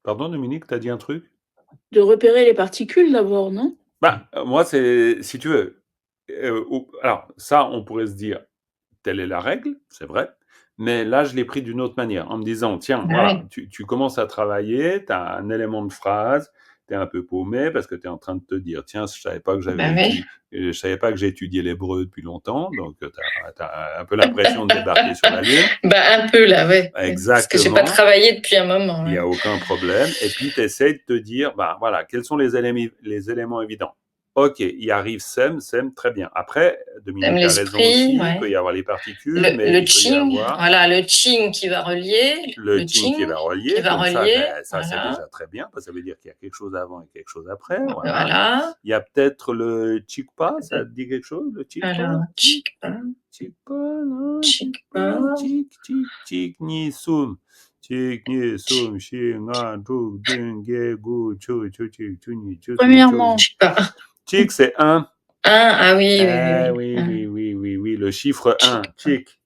Pardon, Dominique, t'as dit un truc? De repérer les particules d'abord, non? Moi, c'est, si tu veux, alors ça, on pourrait se dire, telle est la règle, c'est vrai, mais là, je l'ai pris d'une autre manière, en me disant, tiens, voilà, tu commences à travailler, tu as un élément de phrase, tu es un peu paumé parce que tu es en train de te dire, tiens, je savais pas que j'ai étudié l'hébreu depuis longtemps, donc tu as un peu la pression de débarquer sur la Lune. Un peu là, ouais. Exactement. Parce que j'ai pas travaillé depuis un moment. Il n'y a aucun problème. Et puis, tu essaies de te dire, voilà, quels sont les éléments évidents. Ok, il arrive Sem, très bien. Après, Dominique a raison aussi, il peut y avoir les particules, mais le Qing, voilà, le Qing qui va relier. Le Qing qui va relier, ça c'est déjà très bien, parce que ça veut dire qu'il y a quelque chose avant et quelque chose après. Voilà. Il y a peut-être le Chikpa, ça te dit quelque chose, le Chikpa? Alors, Chikpa, non? Chik, ni, sum. Chik, ni, sum, shi, nga, dru, dun, ge, gu, chu, ni, chu. Premièrement. Chik, c'est 1. Oui, le chiffre 1, Chik.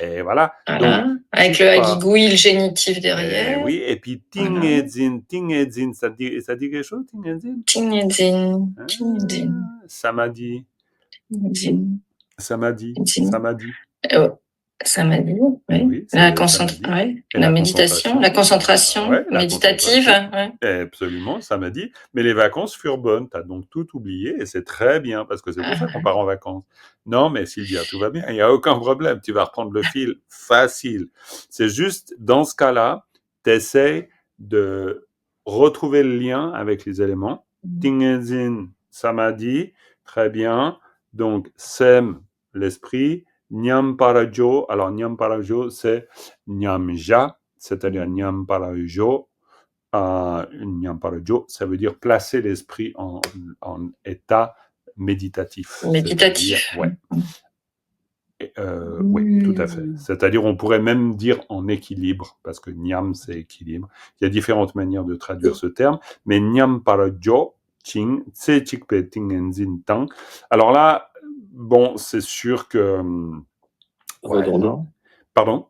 Et voilà. Donc, avec le hagigui, le génitif derrière. Oui, et puis Tingedzin, ça dit quelque chose, Tingedzin? Tingedzin. Samadhi. Samadhi. Samadhi, oui. La méditation, la concentration méditative. Absolument, samadhi. Mais les vacances furent bonnes. Tu as donc tout oublié et c'est très bien parce que c'est pour ça qu'on part en vacances. Non, mais Sylvia, tout va bien. Il n'y a aucun problème. Tu vas reprendre le fil facile. C'est juste, dans ce cas-là, tu essaies de retrouver le lien avec les éléments. Tingenzin, samadhi, très bien. Donc, sem, l'esprit. Nyam Parajo, alors Nyam Parajo, c'est Nyamja, c'est-à-dire Nyam Parajo. Nyam Parajo, ça veut dire placer l'esprit en état méditatif. Méditatif. Oui, tout à fait. C'est-à-dire, on pourrait même dire en équilibre, parce que Nyam, c'est équilibre. Il y a différentes manières de traduire ce terme, mais Nyam Parajo, Ching, Tse Chikpe Tingenzin Tang. Alors là, bon, c'est sûr que... Pardon?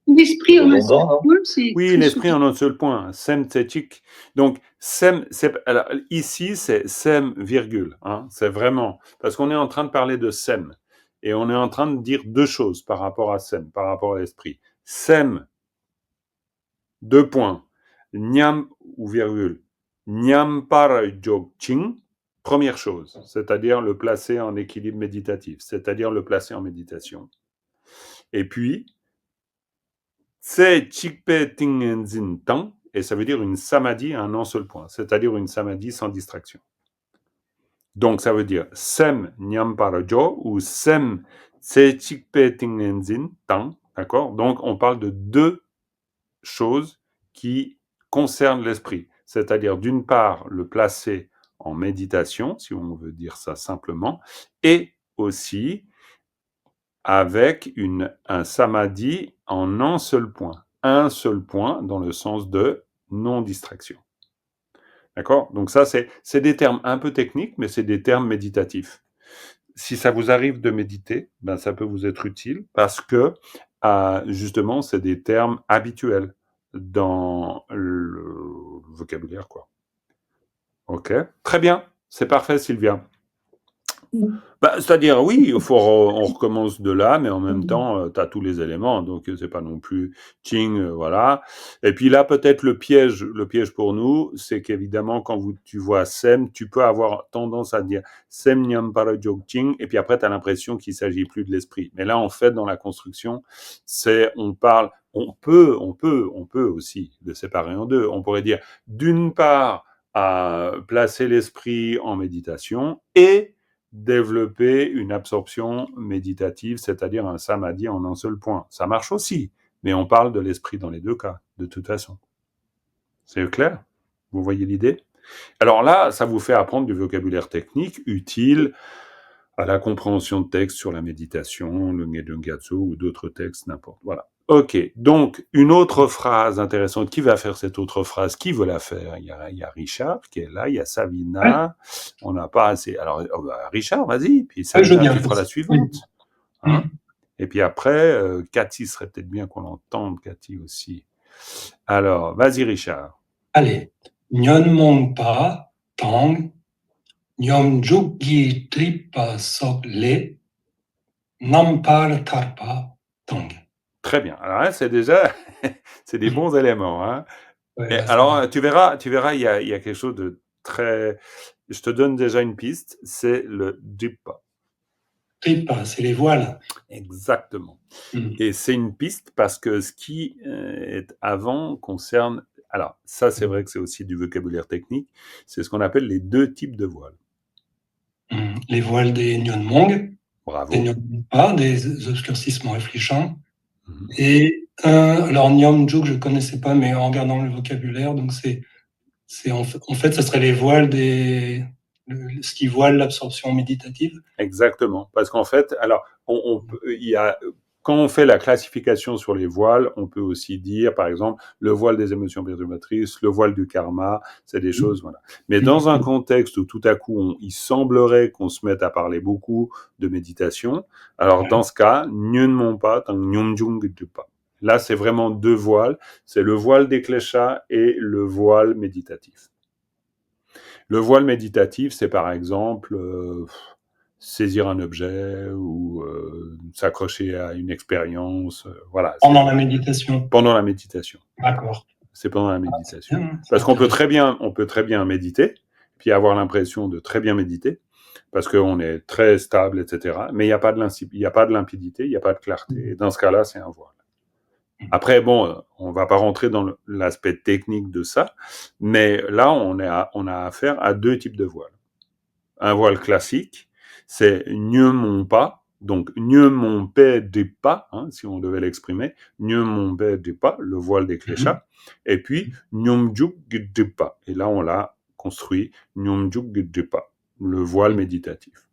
L'esprit en un seul point, c'est... Oui, l'esprit en un seul point. Sem Tsetchik. Donc, Sem, alors, ici, c'est Sem, virgule. Hein, c'est vraiment... Parce qu'on est en train de parler de Sem. Et on est en train de dire deux choses par rapport à Sem, par rapport à l'esprit. Sem, 2 points. Nyam, ou virgule. Nyam par Jogching. Première chose, c'est-à-dire le placer en équilibre méditatif, c'est-à-dire le placer en méditation. Et puis, Tse Chikpe Tingenzin Tang, et ça veut dire une samadhi à un seul point, c'est-à-dire une samadhi sans distraction. Donc, ça veut dire Sem Nyam Parajo ou Sem Tse Chikpe Tingenzin Tang, d'accord? Donc, on parle de deux choses qui concernent l'esprit, c'est-à-dire d'une part le placer en méditation, si on veut dire ça simplement, et aussi avec un samadhi en un seul point dans le sens de non-distraction. D'accord? Donc ça, c'est des termes un peu techniques, mais c'est des termes méditatifs. Si ça vous arrive de méditer, ben ça peut vous être utile parce que justement, c'est des termes habituels dans le vocabulaire, quoi. Ok? Très bien. C'est parfait, Sylvia. C'est-à-dire, oui, on recommence de là, mais en même temps, tu as tous les éléments, donc c'est pas non plus Ching, voilà. Et puis là, peut-être le piège pour nous, c'est qu'évidemment, quand tu vois Sem, tu peux avoir tendance à dire Sem Nyam Parajok Ching, et puis après, tu as l'impression qu'il s'agit plus de l'esprit. Mais là, en fait, dans la construction, on peut aussi le séparer en deux. On pourrait dire, d'une part, à placer l'esprit en méditation et développer une absorption méditative, c'est-à-dire un samadhi en un seul point. Ça marche aussi, mais on parle de l'esprit dans les deux cas, de toute façon. C'est clair? Vous voyez l'idée? Alors là, ça vous fait apprendre du vocabulaire technique utile à la compréhension de textes sur la méditation, le Ngedungatsu ou d'autres textes, n'importe. Voilà. Ok, donc une autre phrase intéressante. Qui va faire cette autre phrase? Qui veut la faire? Il y a Richard qui est là, il y a Savina. On n'a pas assez. Alors, Richard, vas-y. Puis Savina, tu feras la suivante. Hein? Et puis après, Cathy serait peut-être bien qu'on l'entende, Cathy aussi. Alors, vas-y, Richard. Allez. Nyon mon pa, tang, nyom juggi tripa sok le, nampar tarpa, tang. Très bien. Alors là, c'est déjà, c'est des bons éléments. Hein. Ouais, alors, tu verras, il y a quelque chose de très. Je te donne déjà une piste. C'est le dripa. Dripa, c'est les voiles. Exactement. Et c'est une piste parce que ce qui est avant concerne. Alors, ça, c'est vrai que c'est aussi du vocabulaire technique. C'est ce qu'on appelle les deux types de voiles. Les voiles des Nyonmong, Bravo. des Nyonpa, des obscurcissements réfléchants. Et alors Nyomjuk, je ne connaissais pas, mais en regardant le vocabulaire, donc en fait, ça serait les voiles ce qui voile l'absorption méditative. Exactement, parce qu'en fait, alors, quand on fait la classification sur les voiles, on peut aussi dire, par exemple, le voile des émotions perturbatrices, le voile du karma, c'est des choses, voilà. Mais dans un contexte où tout à coup, il semblerait qu'on se mette à parler beaucoup de méditation, alors dans ce cas, Nyun pa, Nyumjung pa. Là, c'est vraiment deux voiles, c'est le voile des kleshas et le voile méditatif. Le voile méditatif, c'est par exemple saisir un objet ou s'accrocher à une expérience. Voilà. Pendant la méditation. Pendant la méditation. D'accord. C'est pendant la méditation. Parce qu'on peut très bien méditer, puis avoir l'impression de très bien méditer, parce qu'on est très stable, etc. Mais il n'y a pas de limpidité, il n'y a pas de clarté. Et dans ce cas-là, c'est un voile. Après, bon, on va pas rentrer dans l'aspect technique de ça, mais là, on a affaire à deux types de voiles. Un voile classique, c'est Nye mon pa, donc Nye mon pe de pa, si on devait l'exprimer, Nye mon pe de pa, le voile des kleshas, et puis Nyomjuk de pa. Et là, on l'a construit, Nyomjuk de pa, le voile méditatif.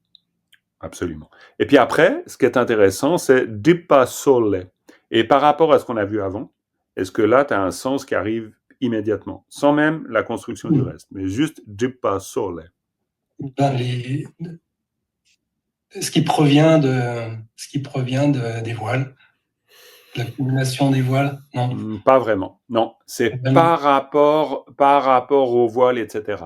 Absolument. Et puis après, ce qui est intéressant, c'est Dipa Sole. Et par rapport à ce qu'on a vu avant, est-ce que là, tu as un sens qui arrive immédiatement, sans même la construction du reste, mais juste Dipa Sole. Ce qui provient des voiles, l'accumulation des voiles, non? Pas vraiment, non. C'est par rapport aux voiles, etc.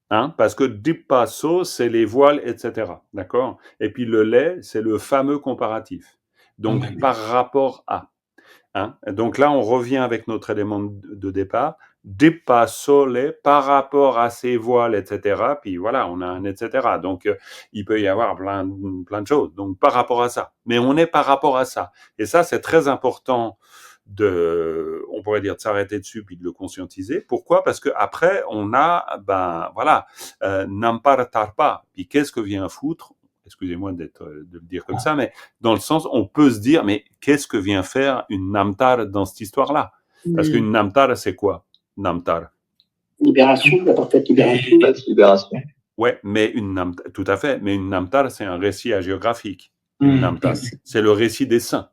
Parce que Dipasso, c'est les voiles, etc. D'accord? Et puis le lait, c'est le fameux comparatif. Donc, par rapport à. Donc là, on revient avec notre élément de départ. Dipasso lait par rapport à ces voiles, etc. Puis voilà, on a un etc. Donc, il peut y avoir plein de choses. Donc, par rapport à ça. Mais on est par rapport à ça. Et ça, c'est très important on pourrait dire de s'arrêter dessus puis de le conscientiser. Pourquoi? Parce que après on a nampar tarpa. Puis qu'est-ce que vient foutre? Excusez-moi de le dire comme ça, mais dans le sens, on peut se dire, mais qu'est-ce que vient faire une namtar dans cette histoire-là? Parce qu'une namtar, c'est quoi? Namtar. Libération, la parfaite libération. Ouais, mais tout à fait. Mais une namtar, c'est un récit hagiographique. Une namtar, c'est le récit des saints.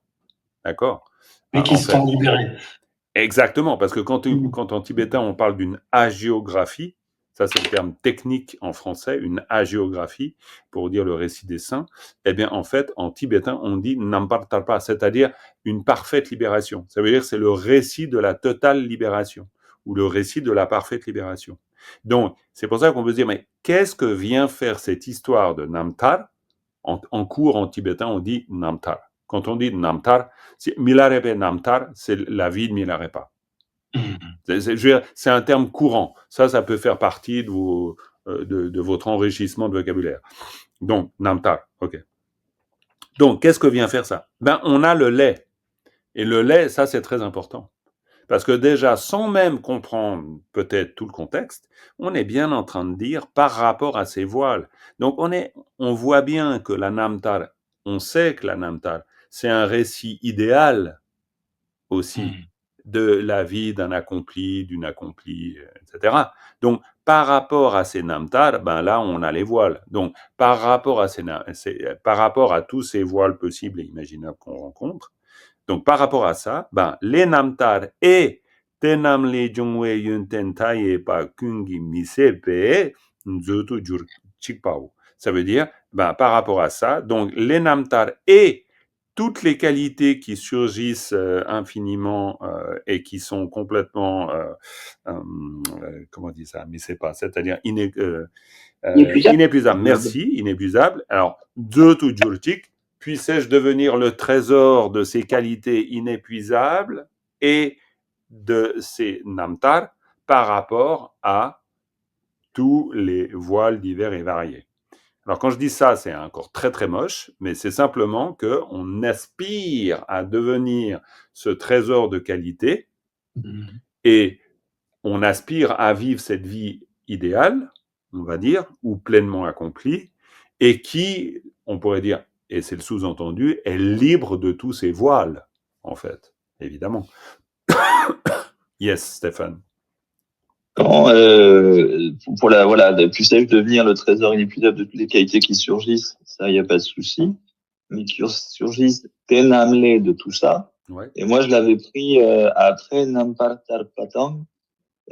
D'accord? Mais qui se sont libérés. Exactement, parce que quand en tibétain on parle d'une hagiographie, ça c'est le terme technique en français, une hagiographie, pour dire le récit des saints, eh bien en fait en tibétain on dit nampar tarpa, c'est-à-dire une parfaite libération. Ça veut dire que c'est le récit de la totale libération, ou le récit de la parfaite libération. Donc c'est pour ça qu'on peut se dire, mais qu'est-ce que vient faire cette histoire de namtar? En cours en tibétain on dit namtar. Quand on dit Namtar, Milarepa Namtar, c'est la vie de Milarepa. C'est un terme courant. Ça peut faire partie de votre enrichissement de vocabulaire. Donc, Namtar, ok. Donc, qu'est-ce que vient faire ça? On a le lait. Et le lait, ça, c'est très important. Parce que déjà, sans même comprendre peut-être tout le contexte, on est bien en train de dire par rapport à ces voiles. Donc, on voit bien que la Namtar, on sait que la Namtar, c'est un récit idéal aussi de la vie d'un accompli, d'une accomplie, etc. Donc, par rapport à ces namtar, là, on a les voiles. Donc, par rapport à tous ces voiles possibles et imaginables qu'on rencontre, Donc, par rapport à ça, les namtar et tenam le jungwe yunten taye pa kungi misepe nzotu jur chikpao. Ça veut dire, par rapport à ça, donc les namtar et toutes les qualités qui surgissent infiniment et qui sont complètement, comment on dit ça, mais c'est pas, c'est-à-dire inépuisable. Merci, inépuisable. Alors, Dzotu Jurtik, puissais-je devenir le trésor de ces qualités inépuisables et de ces namtar par rapport à tous les voiles divers et variés. Alors, quand je dis ça, c'est encore très très moche, mais c'est simplement qu'on aspire à devenir ce trésor de qualité et on aspire à vivre cette vie idéale, on va dire, ou pleinement accomplie, et qui, on pourrait dire, et c'est le sous-entendu, est libre de tous ses voiles, en fait, évidemment. Yes, Stéphane. Quand, puissais-je devenir le trésor inépuisable de toutes les qualités qui surgissent, ça, il n'y a pas de souci, mais qui surgissent tenamle de tout ça. Ouais. Et moi, je l'avais pris après Nampartar Patang,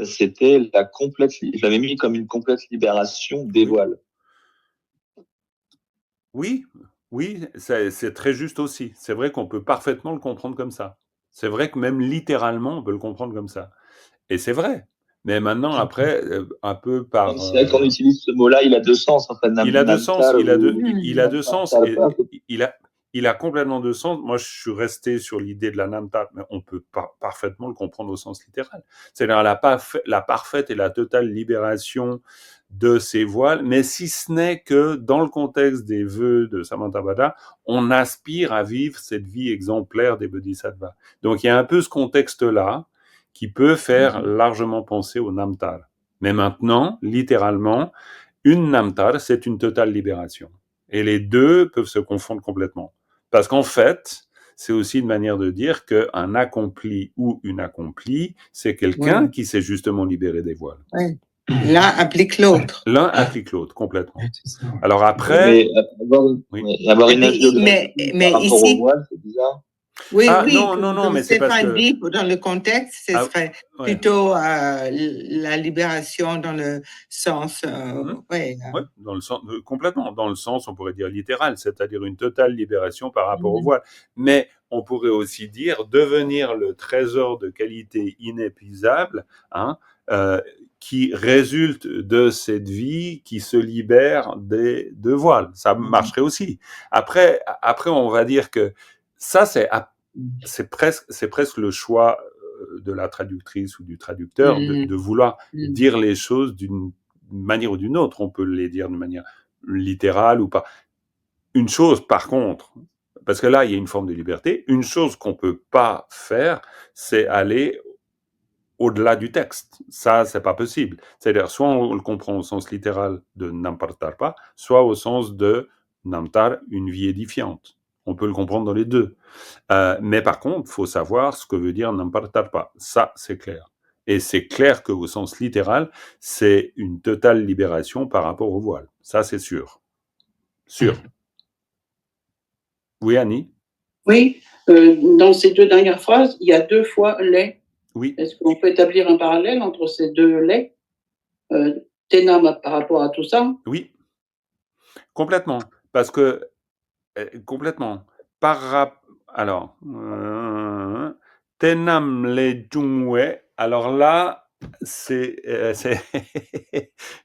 c'était je l'avais mis comme une complète libération des voiles. Oui, c'est très juste aussi. C'est vrai qu'on peut parfaitement le comprendre comme ça. C'est vrai que même littéralement, on peut le comprendre comme ça. Et c'est vrai. Mais maintenant, après, un peu par... C'est vrai qu'on utilise ce mot-là, il a deux sens. En fait, il a deux sens, il a deux sens. Il a complètement deux sens. Moi, je suis resté sur l'idée de la namtar, mais on peut parfaitement le comprendre au sens littéral. C'est-à-dire la parfaite et la totale libération de ses voiles, mais si ce n'est que dans le contexte des vœux de Samantabhadra, on aspire à vivre cette vie exemplaire des bodhisattvas. Donc, il y a un peu ce contexte-là qui peut faire largement penser au namtar. Mais maintenant, littéralement, une namtar, c'est une totale libération. Et les deux peuvent se confondre complètement. Parce qu'en fait, c'est aussi une manière de dire qu'un accompli ou une accomplie, c'est quelqu'un qui s'est justement libéré des voiles. Oui. L'un applique l'autre. L'un applique l'autre, complètement. Alors après... avoir une mais par rapport ici, aux voiles, c'est bizarre. Oui, non, mais c'est parce que... dit, dans le contexte, ce serait plutôt la libération dans le sens... dans le sens, complètement, dans le sens, on pourrait dire littéral, c'est-à-dire une totale libération par rapport au voile. Mais on pourrait aussi dire devenir le trésor de qualité inépuisable, qui résulte de cette vie qui se libère des deux voiles. Ça marcherait aussi. Après, on va dire que ça, c'est presque le choix de la traductrice ou du traducteur de vouloir dire les choses d'une manière ou d'une autre. On peut les dire de manière littérale ou pas. Une chose, par contre, parce que là, il y a une forme de liberté, une chose qu'on peut pas faire, c'est aller au-delà du texte. Ça, c'est pas possible. C'est-à-dire, soit on le comprend au sens littéral de Nampartar pas, soit au sens de Namtar, une vie édifiante. On peut le comprendre dans les deux. Mais par contre, il faut savoir ce que veut dire Nampartar pas. Ça, c'est clair. Et c'est clair qu'au sens littéral, c'est une totale libération par rapport au voile. Ça, c'est sûr. Sûr. Oui, Annie? Oui, dans ces deux dernières phrases, il y a deux fois les. Oui. Est-ce qu'on peut établir un parallèle entre ces deux les Tenam par rapport à tout ça? Oui, complètement. Parce que, complètement. Alors, Tenam le Jungwe, alors là, c'est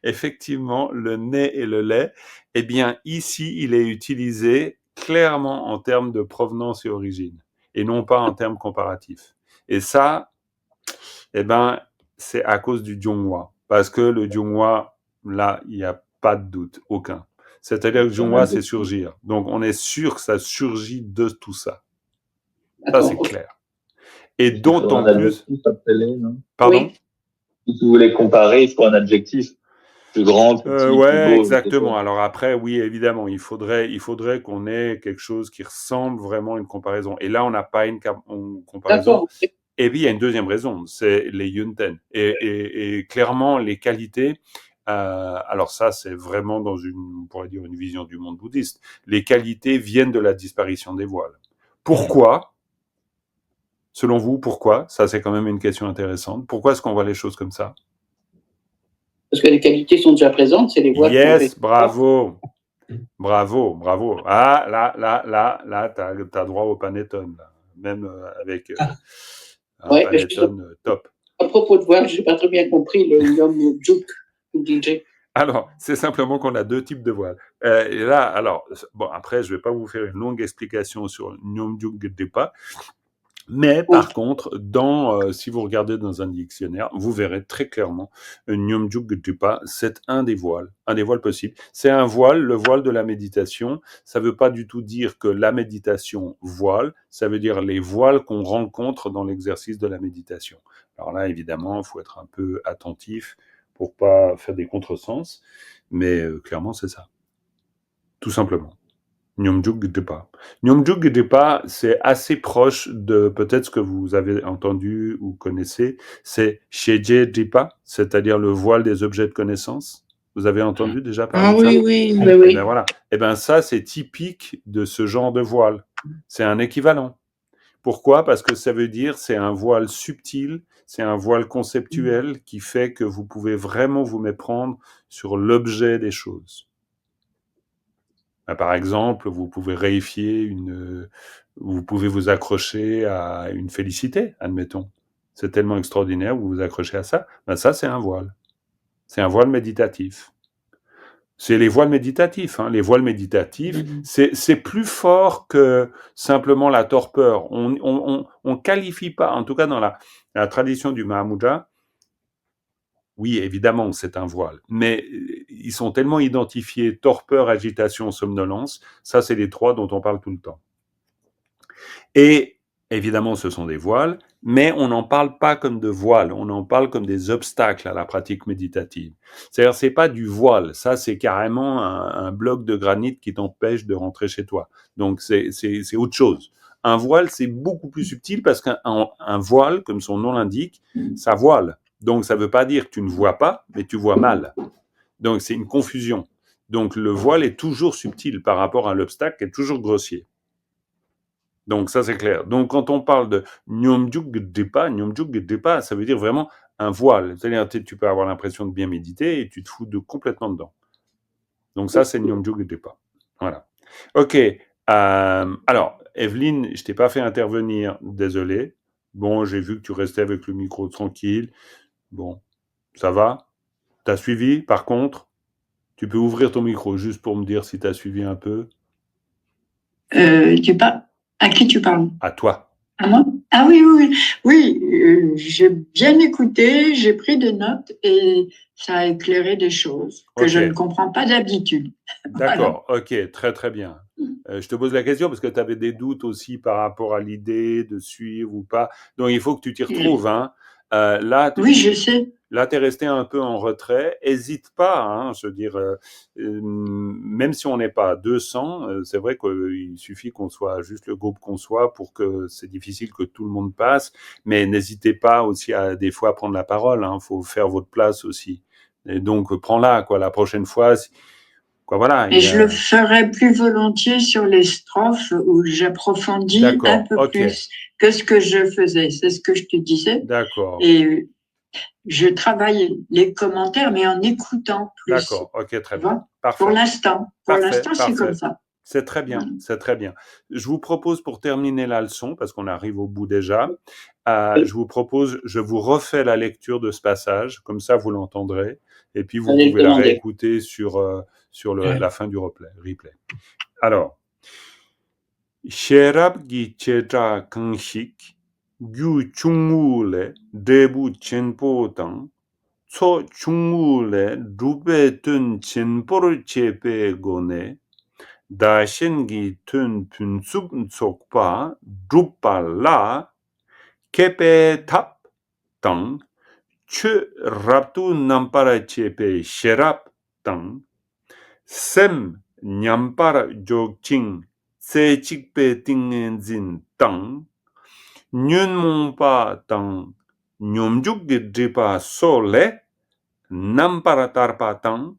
effectivement le nez et le lait. Eh bien, ici, il est utilisé clairement en termes de provenance et origine, et non pas en termes comparatifs. Et ça, c'est à cause du Jungwa. Parce que le Jungwa, là, il n'y a pas de doute, aucun. C'est-à-dire que Jungwa, c'est surgir. Donc, on est sûr que ça surgit de tout ça. Ça, c'est clair. Et d'autant plus... Pardon? Si vous voulez comparer, il faut un adjectif. Plus grand, plus petit, plus beau. Exactement. Alors après, oui, évidemment, il faudrait qu'on ait quelque chose qui ressemble vraiment à une comparaison. Et là, on n'a pas une comparaison. Et puis, il y a une deuxième raison, c'est les yunten. Et clairement, les qualités, alors ça, c'est vraiment on pourrait dire, une vision du monde bouddhiste. Les qualités viennent de la disparition des voiles. Pourquoi? Selon vous, pourquoi? Ça, c'est quand même une question intéressante. Pourquoi est-ce qu'on voit les choses comme ça? Parce que les qualités sont déjà présentes, c'est les voiles qui ont fait. Bravo. Bravo. Ah, là, t'as droit au panettone, là. Même avec un panettone top. À propos de voiles, j'ai pas très bien compris le Nyom Juk DJ. Alors, c'est simplement qu'on a deux types de voiles. Et là, alors, bon, après, je vais pas vous faire une longue explication sur Nyom Juk Depa. Mais par contre, si vous regardez dans un dictionnaire, vous verrez très clairement Nyomjuk Dupa, c'est un des voiles possibles. C'est un voile, le voile de la méditation. Ça veut pas du tout dire que la méditation voile, ça veut dire les voiles qu'on rencontre dans l'exercice de la méditation. Alors là, évidemment, il faut être un peu attentif pour pas faire des contresens, mais clairement, c'est ça. Tout simplement. Nyomjuk Depa. Nyomjuk Depa, c'est assez proche de peut-être ce que vous avez entendu ou connaissez, c'est Sheje Depa, c'est-à-dire le voile des objets de connaissance. Vous avez entendu déjà parler de ça? Oui. Eh ben voilà. Eh ben ça, c'est typique de ce genre de voile. C'est un équivalent. Pourquoi? Parce que ça veut dire c'est un voile subtil, c'est un voile conceptuel qui fait que vous pouvez vraiment vous méprendre sur l'objet des choses. Par exemple, vous pouvez vous pouvez vous accrocher à une félicité, admettons. C'est tellement extraordinaire, vous vous accrochez à ça. Ça, c'est un voile. C'est un voile méditatif. C'est les voiles méditatifs. Les voiles méditatifs, c'est plus fort que simplement la torpeur. On qualifie pas, en tout cas dans la tradition du Mahamudra, oui, évidemment, c'est un voile. Mais ils sont tellement identifiés, torpeur, agitation, somnolence. Ça, c'est les trois dont on parle tout le temps. Et évidemment, ce sont des voiles, mais on n'en parle pas comme de voiles. On en parle comme des obstacles à la pratique méditative. C'est-à-dire, c'est pas du voile. Ça, c'est carrément un bloc de granit qui t'empêche de rentrer chez toi. Donc, c'est autre chose. Un voile, c'est beaucoup plus subtil parce qu'un voile, comme son nom l'indique, ça voile. Donc, ça ne veut pas dire que tu ne vois pas, mais tu vois mal. Donc, c'est une confusion. Donc, le voile est toujours subtil par rapport à l'obstacle qui est toujours grossier. Donc, ça, c'est clair. Donc, quand on parle de Nyomjuk Depa, ça veut dire vraiment un voile. C'est-à-dire, tu peux avoir l'impression de bien méditer et tu te fous complètement dedans. Donc, ça, c'est Nyomjuk Depa. Voilà. OK. Alors, Evelyne, je t'ai pas fait intervenir, désolé. Bon, j'ai vu que tu restais avec le micro tranquille. Bon, ça va? T'as suivi? Par contre, tu peux ouvrir ton micro juste pour me dire si t'as suivi un peu. À qui tu parles? À toi. À moi? Ah oui, j'ai bien écouté, j'ai pris des notes et ça a éclairé des choses que je ne comprends pas d'habitude. D'accord, voilà. Ok, très très bien. Je te pose la question parce que tu avais des doutes aussi par rapport à l'idée de suivre ou pas. Donc il faut que tu t'y retrouves. Hein. Oui, je sais. Là, tu es resté un peu en retrait. Hésite pas, hein, je veux dire, même si on n'est pas à 200, c'est vrai qu'il suffit qu'on soit juste le groupe qu'on soit pour que c'est difficile que tout le monde passe. Mais n'hésitez pas aussi à des fois à prendre la parole. Hein, faut faire votre place aussi. Et donc, prends-la, quoi, la prochaine fois. Quoi, voilà. Et je le ferai plus volontiers sur les strophes où j'approfondis un peu plus que ce que je faisais. C'est ce que je te disais. D'accord. Et je travaille les commentaires, mais en écoutant plus. D'accord, ok, très bien. Parfait. Pour l'instant, c'est comme ça. C'est très bien, c'est très bien. Je vous propose pour terminer la leçon, parce qu'on arrive au bout déjà, je vous refais la lecture de ce passage, comme ça vous l'entendrez, et puis vous pouvez la réécouter sur la fin du replay. Alors, Sherab gi cheta kangshik, gyu chungule debu chenpo tang, so chungule dube tun chenpor chepe gone, dashengi tun punsub sokpa drupa la kepe tap tang che raptu nampara chepe sherap tang sem nyampara jokching se chikpe tingenzin tang nyun mongpa tang nyomjuk dripa sole nampara tarpa tang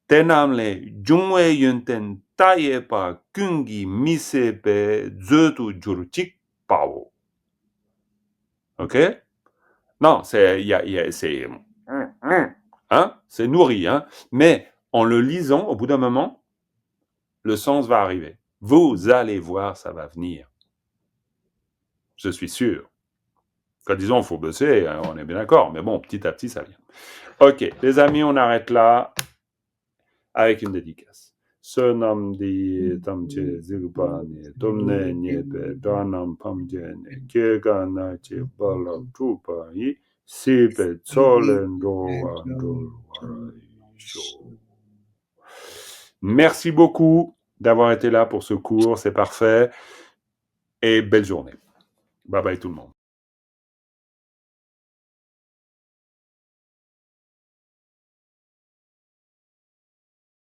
tenamle jungwe yunten tayepa kungi misepe zotu jurchik pao. OK? Non, c'est nourri, hein? Mais en le lisant, au bout d'un moment, le sens va arriver. Vous allez voir, ça va venir. Je suis sûr. Quand disons, il faut bosser, on est bien d'accord. Mais bon, petit à petit, ça vient. OK, les amis, on arrête là avec une dédicace. Sonam di tamche zilpani tomne nyepe danam pamjene kegana che bala trupa yi sipe tsolendo Merci beaucoup d'avoir été là pour ce cours, c'est parfait. Et belle journée. Bye bye tout le monde.